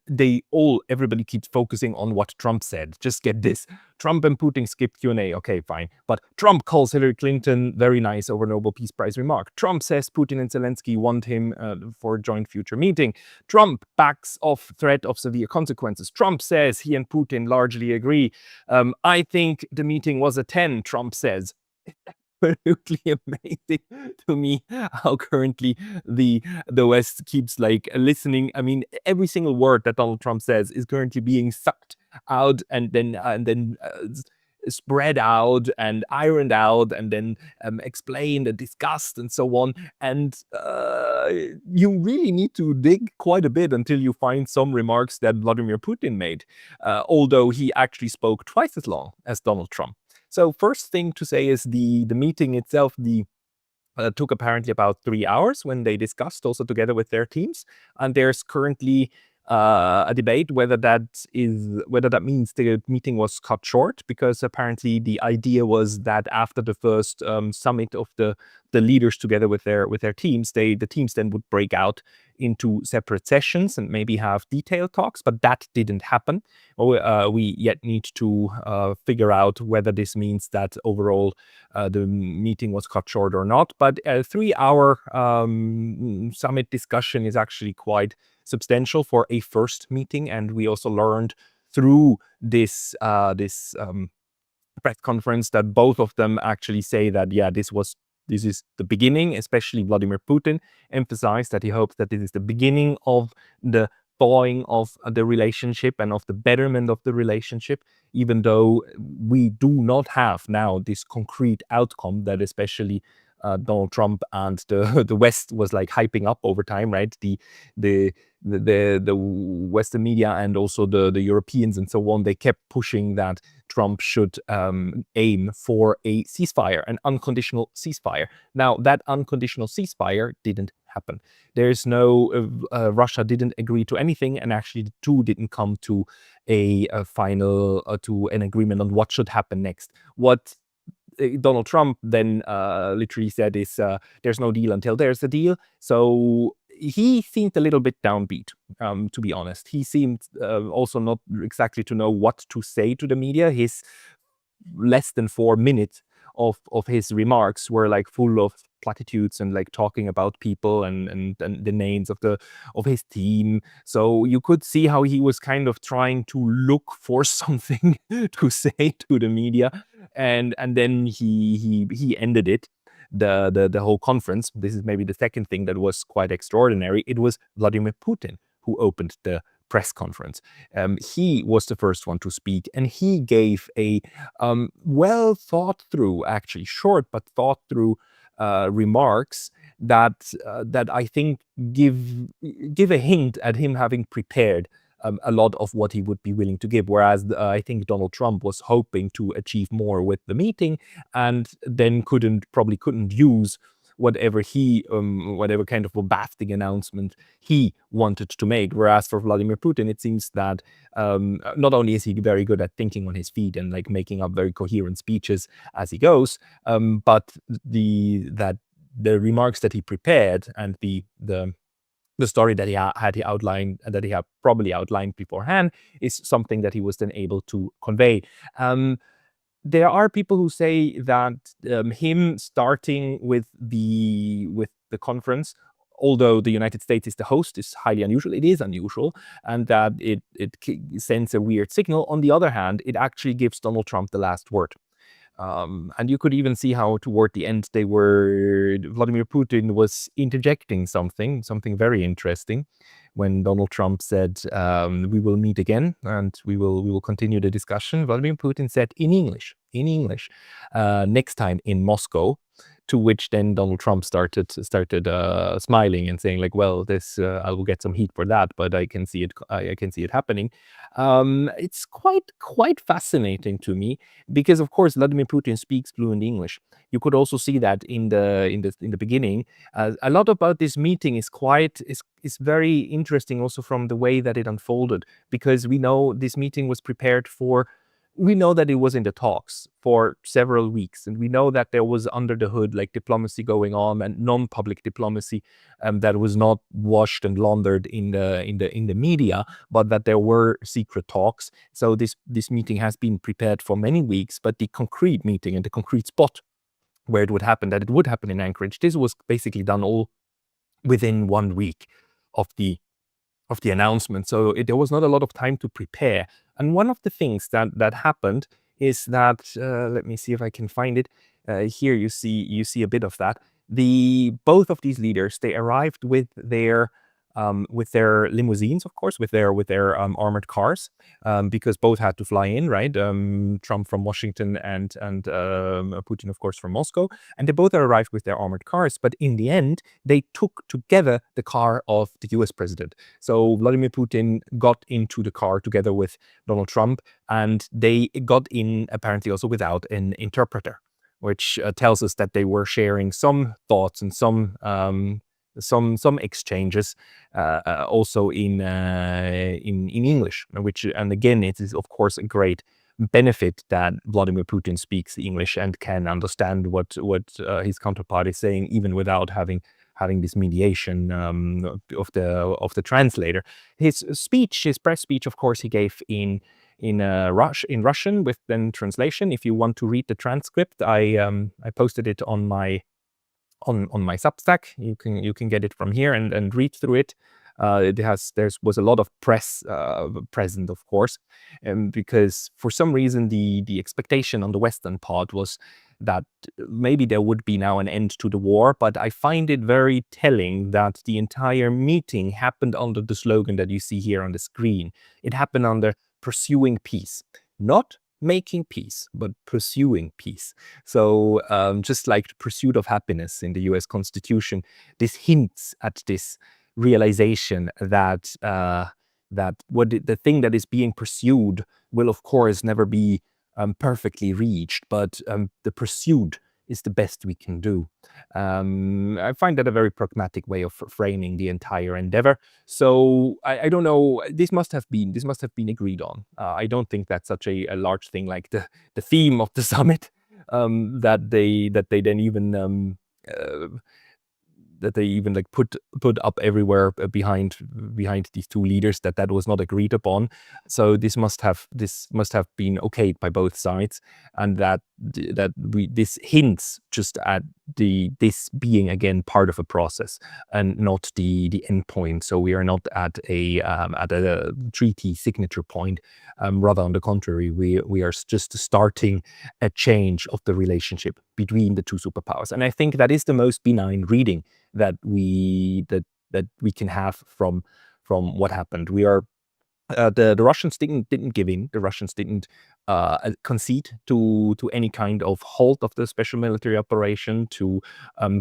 S1: everybody keeps focusing on what Trump said. Just get this: Trump and Putin skipped Q&A. Okay, fine. But Trump calls Hillary Clinton very nice over Nobel Peace Prize remark. Trump says Putin and Zelensky want him for a joint future meeting. Trump backs off threat of severe consequences. Trump says he and Putin largely agree. I think the meeting was a 10, Trump says. Absolutely amazing to me how currently the West keeps listening. Every single word that Donald Trump says is currently being sucked out and then spread out and ironed out and then explained and discussed and so on. And you really need to dig quite a bit until you find some remarks that Vladimir Putin made, although he actually spoke twice as long as Donald Trump. So first thing to say is the meeting itself, took apparently about 3 hours when they discussed also together with their teams. And there's currently a debate whether that means the meeting was cut short, because apparently the idea was that after the first summit of the leaders together with their teams, the teams then would break out into separate sessions and maybe have detailed talks, but that didn't happen. We yet need to figure out whether this means that overall the meeting was cut short or not. But a 3-hour summit discussion is actually quite substantial for a first meeting, and we also learned through this press conference that both of them actually say that this is the beginning. Especially Vladimir Putin emphasized that he hopes that this is the beginning of the thawing of the relationship and of the betterment of the relationship, even though we do not have now this concrete outcome that especially Donald Trump and the West was hyping up over time, right? The Western media and also the Europeans and so on, they kept pushing that Trump should aim for a ceasefire, an unconditional ceasefire. Now, that unconditional ceasefire didn't happen. There's no Russia didn't agree to anything, and actually the two didn't come to a final to an agreement on what should happen next. What Donald Trump then literally said is there's no deal until there's a deal. So he seemed a little bit downbeat, to be honest. He seemed also not exactly to know what to say to the media. His less than 4 minutes of his remarks were full of platitudes and talking about people and the names of his team. So you could see how he was kind of trying to look for something to say to the media, and then he ended it. The whole conference. This is maybe the second thing that was quite extraordinary. It was Vladimir Putin who opened the press conference. He was the first one to speak, and he gave a well thought through, actually short but thought through remarks that I think give a hint at him having prepared a lot of what he would be willing to give. Whereas I think Donald Trump was hoping to achieve more with the meeting, and then probably couldn't use whatever whatever kind of bombastic announcement he wanted to make. Whereas for Vladimir Putin, it seems that not only is he very good at thinking on his feet and like making up very coherent speeches as he goes, but the remarks that he prepared and the story that he had probably outlined beforehand is something that he was then able to convey. There are people who say that him starting with the conference, although the United States is the host, is highly unusual. It is unusual, and that it sends a weird signal. On the other hand, it actually gives Donald Trump the last word. And you could even see how toward the end Vladimir Putin was interjecting something very interesting when Donald Trump said, we will meet again and we will continue the discussion. Vladimir Putin said in English, next time in Moscow. To which then Donald Trump started smiling and saying like, well, this I will get some heat for that, but I can see it happening. It's quite fascinating to me because of course Vladimir Putin speaks fluent English. You could also see that in the beginning. A lot about this meeting is very interesting also from the way that it unfolded, because we know this meeting was prepared for. We know that it was in the talks for several weeks, and we know that there was under the hood like diplomacy going on and non-public diplomacy that was not washed and laundered in the media, but that there were secret talks. So this meeting has been prepared for many weeks, but the concrete meeting and the concrete spot where it would happen in Anchorage, this was basically done all within 1 week of the announcement. So there was not a lot of time to prepare. And one of the things that happened is that, let me see if I can find it. Here you see a bit of that. Both of these leaders, they arrived with their limousines, of course, with their armored cars, because both had to fly in, right? Trump from Washington and Putin, of course, from Moscow, and they both arrived with their armored cars. But in the end, they took together the car of the U.S. president. So Vladimir Putin got into the car together with Donald Trump, and they got in apparently also without an interpreter, which tells us that they were sharing some thoughts and some exchanges also in English, and again, it is of course a great benefit that Vladimir Putin speaks English and can understand what his counterpart is saying, even without having this mediation of the translator. His press speech, of course, he gave in Russian with then translation. If you want to read the transcript, I posted it on my Substack. You can get it from here and read through it. There was a lot of press present, of course, because for some reason the expectation on the Western part was that maybe there would be now an end to the war. But I find it very telling that the entire meeting happened under the slogan that you see here on the screen. It happened under pursuing peace, not making peace, but pursuing peace. So just like the pursuit of happiness in the US Constitution, this hints at this realization that the thing that is being pursued will of course never be perfectly reached, but the pursuit is the best we can do. I find that a very pragmatic way of framing the entire endeavor. So I don't know. This must have been agreed on. I don't think that's such a large thing like the theme of the summit that they then even like put up everywhere behind these two leaders, that was not agreed upon. So this must have been okayed by both sides, and this hints just at this being again part of a process and not the end point. So we are not at a treaty signature point. Rather on the contrary, we are just starting a change of the relationship between the two superpowers, and I think that is the most benign reading that we can have from what happened. We are The Russians didn't give in. The Russians didn't concede to any kind of halt of the special military operation, to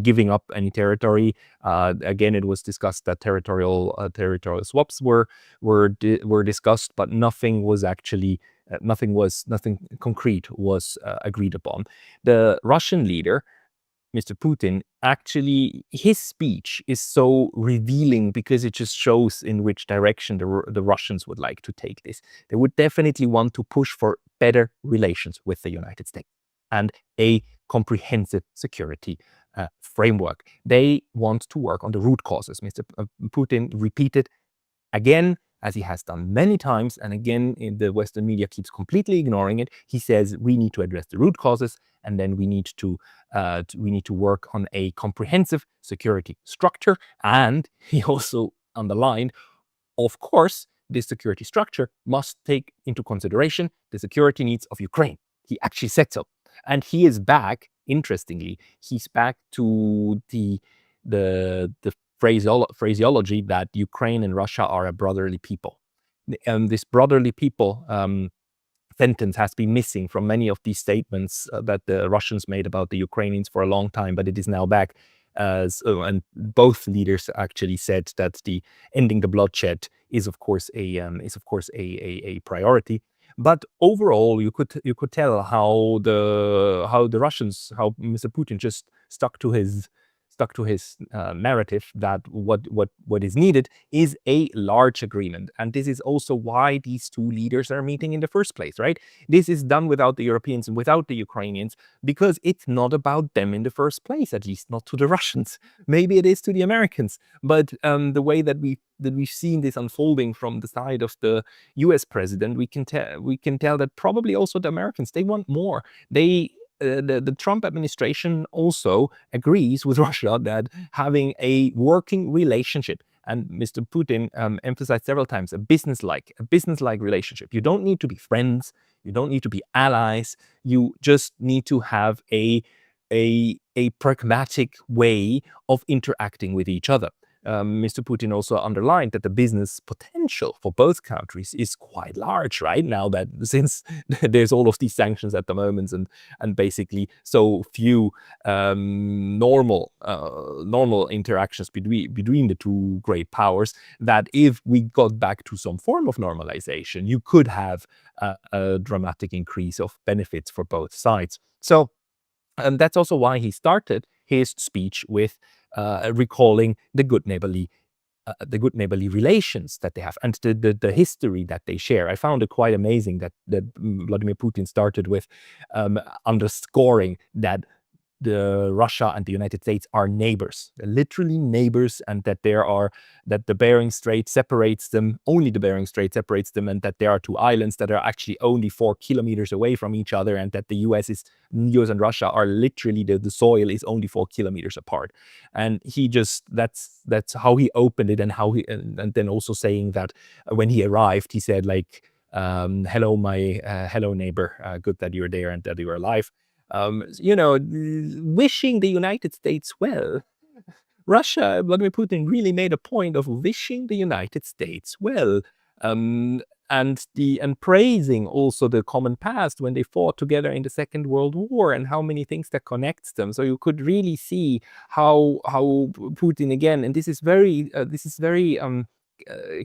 S1: giving up any territory. Again, it was discussed that territorial swaps were discussed, but nothing was actually nothing concrete was agreed upon. The Russian leader, Mr. Putin, actually, his speech is so revealing because it just shows in which direction the Russians would like to take this. They would definitely want to push for better relations with the United States and a comprehensive security framework. They want to work on the root causes. Mr. Putin repeated again, as he has done many times, and again, the Western media keeps completely ignoring it. He says we need to address the root causes, and then we need to work on a comprehensive security structure. And he also underlined, of course, this security structure must take into consideration the security needs of Ukraine. He actually said so, and he is back. Interestingly, he's back to the phraseology that Ukraine and Russia are a brotherly people. This brotherly people sentence has been missing from many of these statements that the Russians made about the Ukrainians for a long time, but it is now back. And both leaders actually said that the ending the bloodshed is of course a priority. But overall, you could tell how the Russians, how Mr. Putin just stuck to his narrative that what is needed is a large agreement. And this is also why these two leaders are meeting in the first place, right? This is done without the Europeans and without the Ukrainians because it's not about them in the first place, at least not to the Russians. Maybe it is to the Americans, but the way that we've seen this unfolding from the side of the US president, we can tell that probably also the Americans, they want more. The Trump administration also agrees with Russia that having a working relationship, and Mr. Putin emphasized several times, a business-like relationship. You don't need to be friends. You don't need to be allies. You just need to have a pragmatic way of interacting with each other. Mr. Putin also underlined that the business potential for both countries is quite large right now, that since there's all of these sanctions at the moment and basically so few normal interactions between the two great powers, that if we got back to some form of normalization, you could have a dramatic increase of benefits for both sides. So that's also why he started his speech with recalling the good neighborly relations that they have and the history that they share. I found it quite amazing that Vladimir Putin started with underscoring that Russia and the United States are neighbors. They're literally neighbors, and that the Bering Strait separates them. Only the Bering Strait separates them, and that there are two islands that are actually only 4 kilometers away from each other, and that the US and Russia are literally the soil is only 4 kilometers apart. And that's how he opened it, and and then also saying that when he arrived, he said like, hello, my hello neighbor, good that you're there and that you're alive. Wishing the United States well. Russia, Vladimir Putin really made a point of wishing the United States well, and praising also the common past when they fought together in the Second World War and how many things that connects them. So you could really see how Putin again, and this is very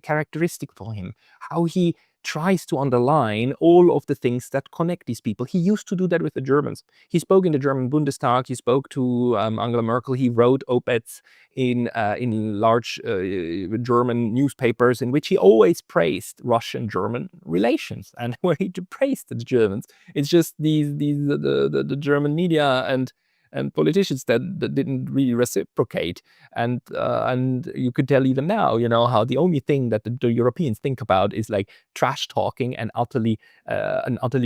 S1: characteristic for him, how he tries to underline all of the things that connect these people. He used to do that with the Germans. He spoke in the German Bundestag. He spoke to Angela Merkel. He wrote op-eds in large German newspapers in which he always praised Russian-German relations, and where he praised the Germans. It's just the German media and politicians that didn't really reciprocate, and you could tell even now, how the only thing that the Europeans think about is like trash talking and utterly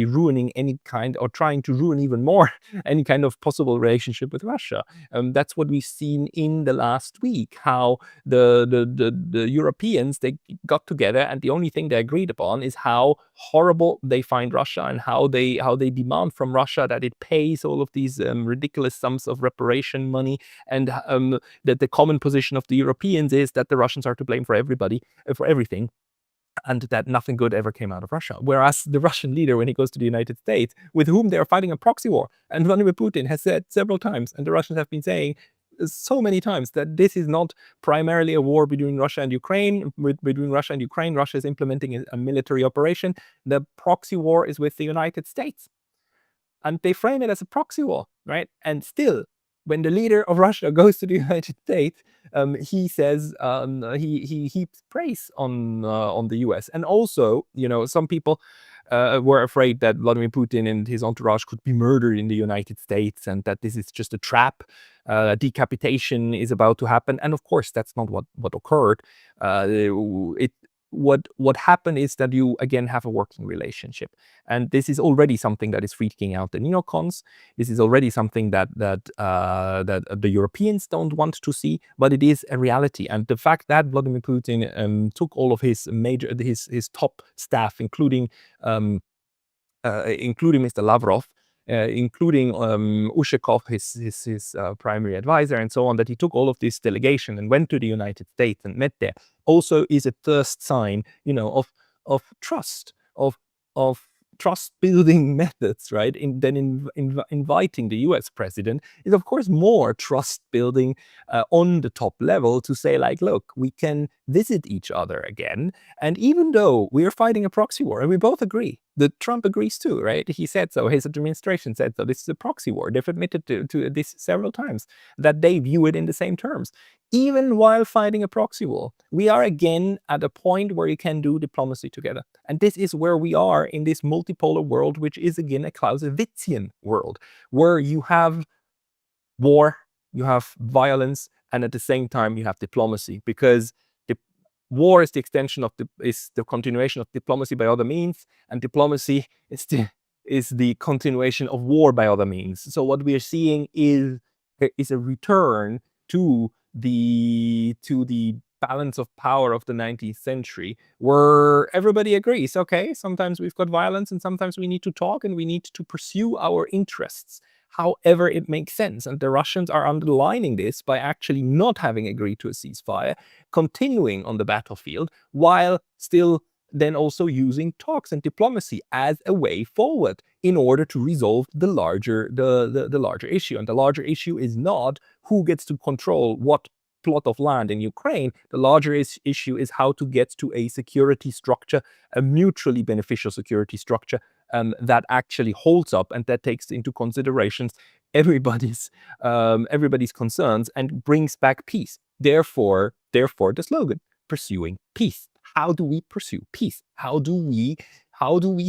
S1: ruining any kind, or trying to ruin even more any kind of possible relationship with Russia. That's what we've seen in the last week, how the Europeans, they got together, and the only thing they agreed upon is how horrible they find Russia, and how they demand from Russia that it pays all of these ridiculous sums of reparation money, and that the common position of the Europeans is that the Russians are to blame for everything. and that nothing good ever came out of Russia. Whereas the Russian leader, when he goes to the United States, with whom they are fighting a proxy war, and Vladimir Putin has said several times, and the Russians have been saying so many times, that this is not primarily a war between Russia and Ukraine. Between Russia and Ukraine, Russia is implementing a military operation. The proxy war is with the United States. And they frame it as a proxy war, right? And still, when the leader of Russia goes to the United States, he says he heaps praise on the US. And also, some people were afraid that Vladimir Putin and his entourage could be murdered in the United States, and that this is just a trap. Decapitation is about to happen, and of course, that's not what occurred. What happened is that you again have a working relationship, and this is already something that is freaking out the neocons. This is already something that the Europeans don't want to see, but it is a reality. And the fact that Vladimir Putin took all of his top staff, including Mr. Lavrov, including Ushakov, his primary advisor, and so on, that he took all of this delegation and went to the United States and met there, also is a first sign, of trust, of trust-building methods, right? Inviting the U.S. president is, of course, more trust-building on the top level to say, like, look, we can visit each other again. And even though we are fighting a proxy war, and we both agree, that Trump agrees too, right? He said so. His administration said so. This is a proxy war. They've admitted to this several times, that they view it in the same terms. Even while fighting a proxy war, we are again at a point where you can do diplomacy together. And this is where we are in this multipolar world, which is again a Clausewitzian world, where you have war, you have violence, and at the same time you have diplomacy, because war is the extension of the continuation of diplomacy by other means, and diplomacy is the continuation of war by other means. So what we are seeing is a return to the balance of power of the 19th century, where everybody agrees, okay, sometimes we've got violence and sometimes we need to talk and we need to pursue our interests however it makes sense. And the Russians are underlining this by actually not having agreed to a ceasefire, continuing on the battlefield, while still then also using talks and diplomacy as a way forward in order to resolve the larger issue. And the larger issue is not who gets to control what plot of land in Ukraine. The larger issue is how to get to a security structure, a mutually beneficial security structure that actually holds up and that takes into considerations everybody's concerns and brings back peace. Therefore, the slogan, pursuing peace. How do we pursue peace? How do we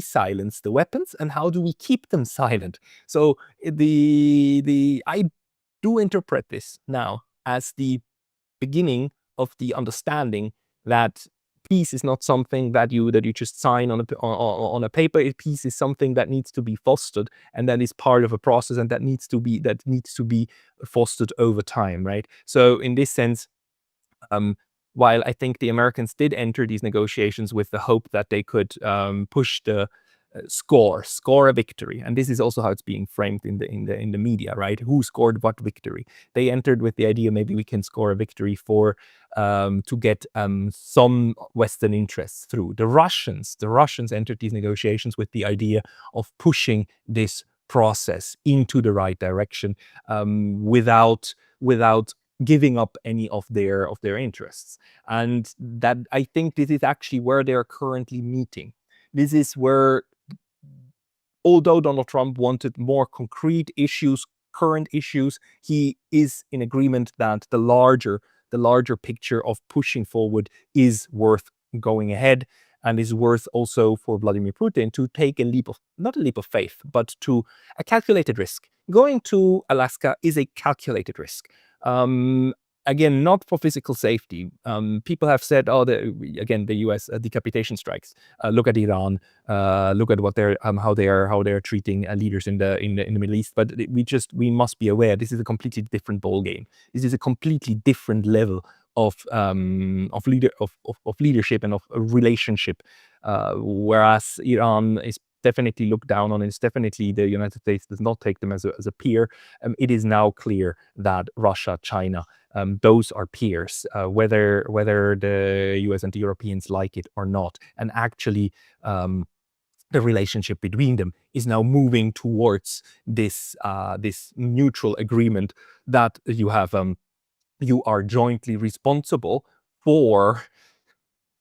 S1: silence the weapons, and how do we keep them silent? So I do interpret this now as the beginning of the understanding that peace is not something that you just sign on a paper. Peace is something that needs to be fostered, and that is part of a process, and that needs to be fostered over time, right? So in this sense, while I think the Americans did enter these negotiations with the hope that they could push the score a victory, and this is also how it's being framed in the media, right? Who scored what victory? They entered with the idea maybe we can score a victory to get some Western interests through. The Russians entered these negotiations with the idea of pushing this process into the right direction without giving up any of their interests. And that, I think, this is actually where they are currently meeting. This is where, although Donald Trump wanted more concrete issues, current issues, he is in agreement that the larger picture of pushing forward is worth going ahead, and is worth also for Vladimir Putin to take not a leap of faith, but to a calculated risk. Going to Alaska is a calculated risk. Again, not for physical safety. People have said, the U.S. Decapitation strikes. Look at Iran. Look at what how they're treating leaders in the Middle East. But we must be aware this is a completely different ballgame. This is a completely different level of leadership and of a relationship. Whereas Iran is definitely looked down on. It's definitely the United States does not take them as a peer. It is now clear that Russia, China, those are peers, whether the US and the Europeans like it or not. And actually, the relationship between them is now moving towards this neutral agreement that you have. You are jointly responsible for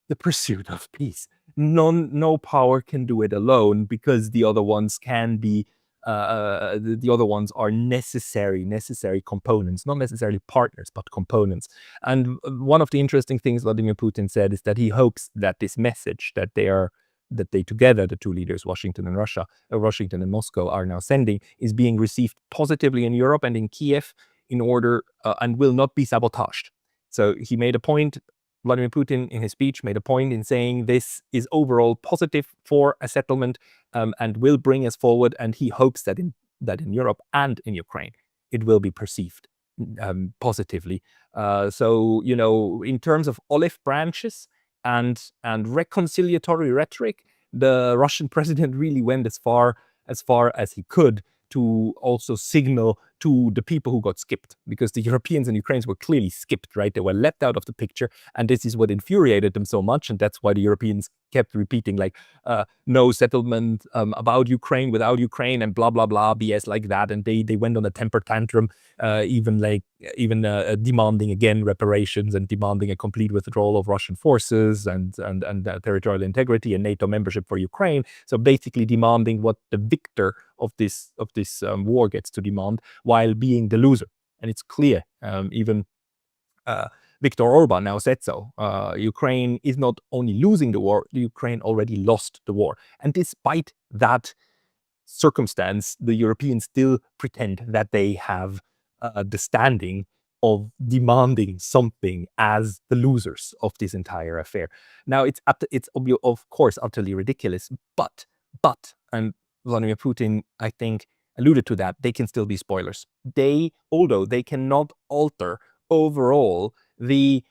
S1: the pursuit of peace. No power can do it alone, because the other ones can be the other ones are necessary components, not necessarily partners, but components. And one of the interesting things Vladimir Putin said is that he hopes that this message that they together, the two leaders, Washington and Moscow, are now sending, is being received positively in Europe and in Kiev, in order and will not be sabotaged. So he made a point. Vladimir Putin, in his speech, made a point in saying this is overall positive for a settlement, and will bring us forward. And he hopes that in Europe and in Ukraine, it will be perceived positively. So, in terms of olive branches and reconciliatory rhetoric, the Russian president really went as far as he could to also signal to the people who got skipped, because the Europeans and Ukrainians were clearly skipped, right? They were left out of the picture, and this is what infuriated them so much, and that's why the Europeans kept repeating, like, no settlement about Ukraine without Ukraine, and blah blah blah BS like that. And they went on a temper tantrum, even demanding again reparations, and demanding a complete withdrawal of Russian forces, and territorial integrity and NATO membership for Ukraine. So basically demanding what the victor of this war gets to demand, while being the loser. And it's clear, even Viktor Orban now said so. Ukraine is not only losing the war, Ukraine already lost the war. And despite that circumstance, the Europeans still pretend that they have the standing of demanding something as the losers of this entire affair. Now, it's of course utterly ridiculous, but and Vladimir Putin, I think, alluded to that, they can still be spoilers. Although they cannot alter overall the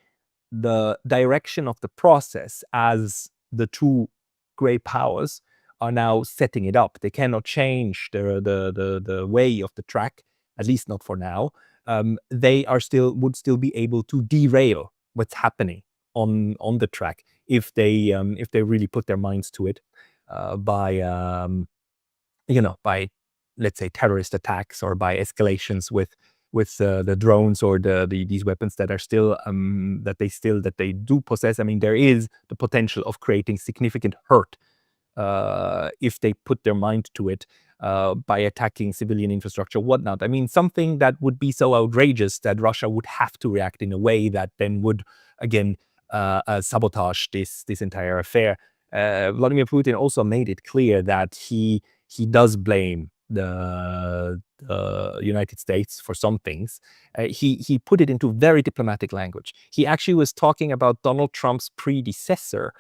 S1: direction of the process, as the two great powers are now setting it up. They cannot change the way of the track, at least not for now. They would still be able to derail what's happening on the track if they really put their minds to it, by let's say terrorist attacks, or by escalations with the drones, or these weapons that are still that they do possess. I mean, there is the potential of creating significant hurt if they put their mind to it, by attacking civilian infrastructure, whatnot. I mean, something that would be so outrageous that Russia would have to react in a way that then would again sabotage this entire affair. Vladimir Putin also made it clear that he does blame the United States for some things. He put it into very diplomatic language. He actually was talking about Donald Trump's predecessor,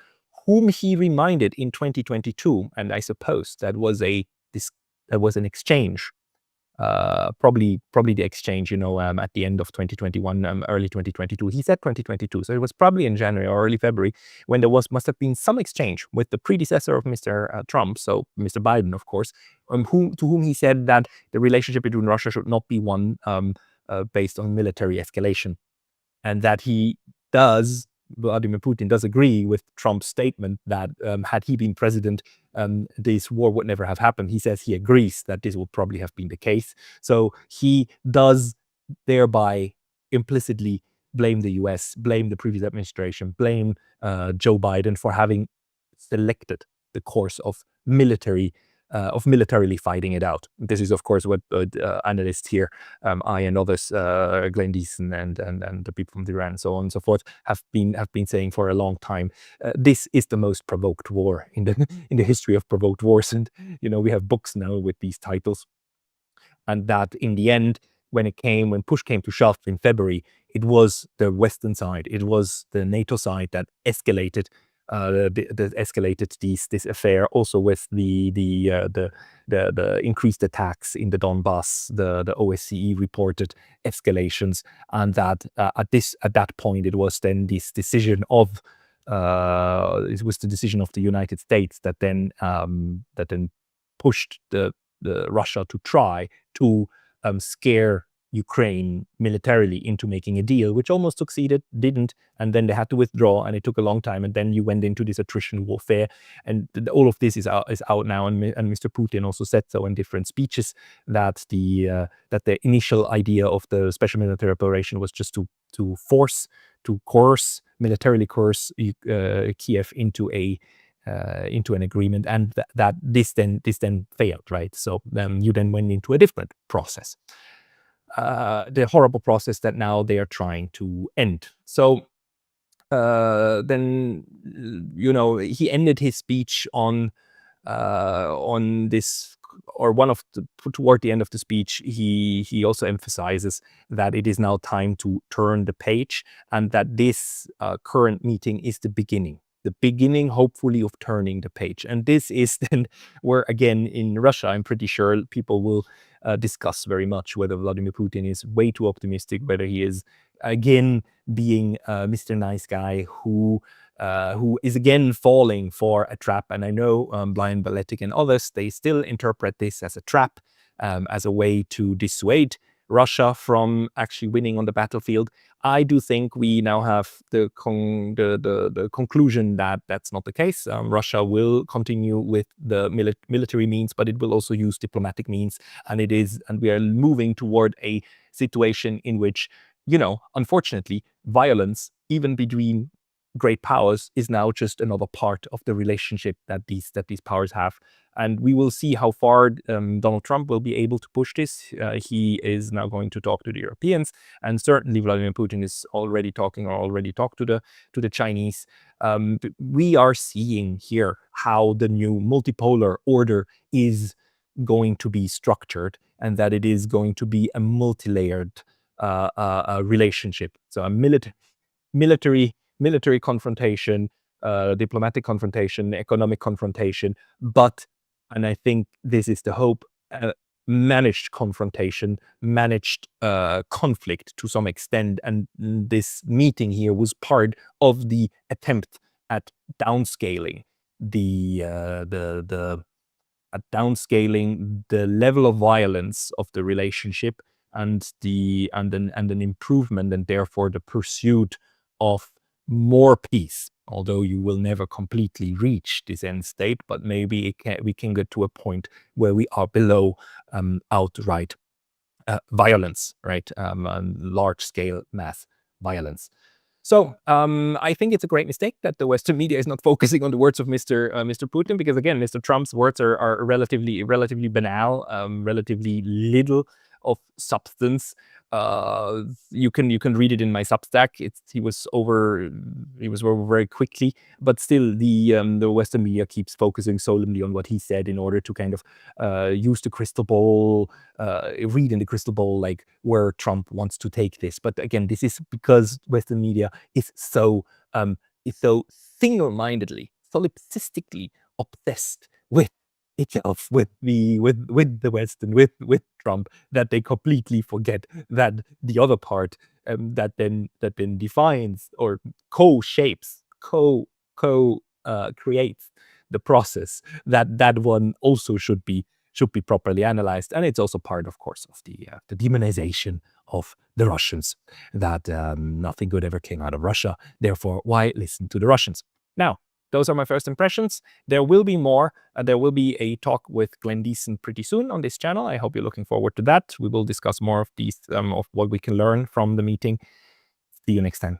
S1: whom he reminded in 2022, and I suppose that was an exchange. Probably the exchange, at the end of 2021, early 2022. He said 2022, so it was probably in January or early February, when there must have been some exchange with the predecessor of Mr. Trump, so Mr. Biden, of course, to whom he said that the relationship between Russia should not be one based on military escalation, and that Vladimir Putin does agree with Trump's statement that had he been president, this war would never have happened. He says he agrees that this would probably have been the case. So he does thereby implicitly blame the US, blame the previous administration, blame Joe Biden for having selected the course of militarily fighting it out. This is, of course, what analysts here, I and others, Glenn Deason and the people from Iran, and so on and so forth, have been saying for a long time. This is the most provoked war in the history of provoked wars, and we have books now with these titles. And that in the end, when push came to shove in February, it was the Western side, it was the NATO side that escalated. Escalated this affair, also with the increased attacks in the Donbass. The OSCE reported escalations, and that at that point it was then this decision of the United States that then pushed the Russia to try to scare Ukraine militarily into making a deal, which almost succeeded, didn't, and then they had to withdraw, and it took a long time, and then you went into this attrition warfare, and all of this is out now, and Mr. Putin also said so in different speeches that the initial idea of the special military operation was just to militarily coerce Kiev into an agreement, and that this then failed, right? So you then went into a different process. The horrible process that now they are trying to end. So then, he ended his speech on this, or toward the end of the speech, he also emphasizes that it is now time to turn the page, and that this current meeting is the beginning, hopefully, of turning the page. And this is then where, again, in Russia, I'm pretty sure people will discuss very much whether Vladimir Putin is way too optimistic, whether he is, again, being Mr. Nice Guy who is again falling for a trap. And I know Blind Balletic and others, they still interpret this as a trap, as a way to dissuade Russia from actually winning on the battlefield. I do think we now have the conclusion that that's not the case. Russia will continue with the military means, but it will also use diplomatic means, and we are moving toward a situation in which, unfortunately, violence, even between great powers, is now just another part of the relationship that these powers have. And we will see how far Donald Trump will be able to push this. He is now going to talk to the Europeans, and certainly Vladimir Putin is already talked to the Chinese. We are seeing here how the new multipolar order is going to be structured, and that it is going to be a multi-layered relationship. So a military confrontation, diplomatic confrontation, economic confrontation, but, and I think this is the hope, managed confrontation, managed conflict to some extent. And this meeting here was part of the attempt at downscaling the level of violence of the relationship, and an improvement, and therefore the pursuit of more peace. Although you will never completely reach this end state, but maybe we can get to a point where we are below outright violence, right? Large-scale mass violence. So I think it's a great mistake that the Western media is not focusing on the words of Mr. Putin, because again, Mr. Trump's words are relatively banal, relatively little of substance. You can read it in my Substack. He was over very quickly, but still the Western media keeps focusing solemnly on what he said in order to kind of use the crystal ball, read in the crystal ball like where Trump wants to take this. But again, this is because Western media is so single-mindedly, solipsistically obsessed with itself, with the West, and with Trump, that they completely forget that the other part that then defines or co-shapes, creates the process, that one also should be properly analyzed. And it's also part, of course, of the demonization of the Russians, that nothing good ever came out of Russia. Therefore, why listen to the Russians? Now, those are my first impressions. There will be more. There will be a talk with Glenn Deason pretty soon on this channel. I hope you're looking forward to that. We will discuss more of these, of what we can learn from the meeting. See you next time.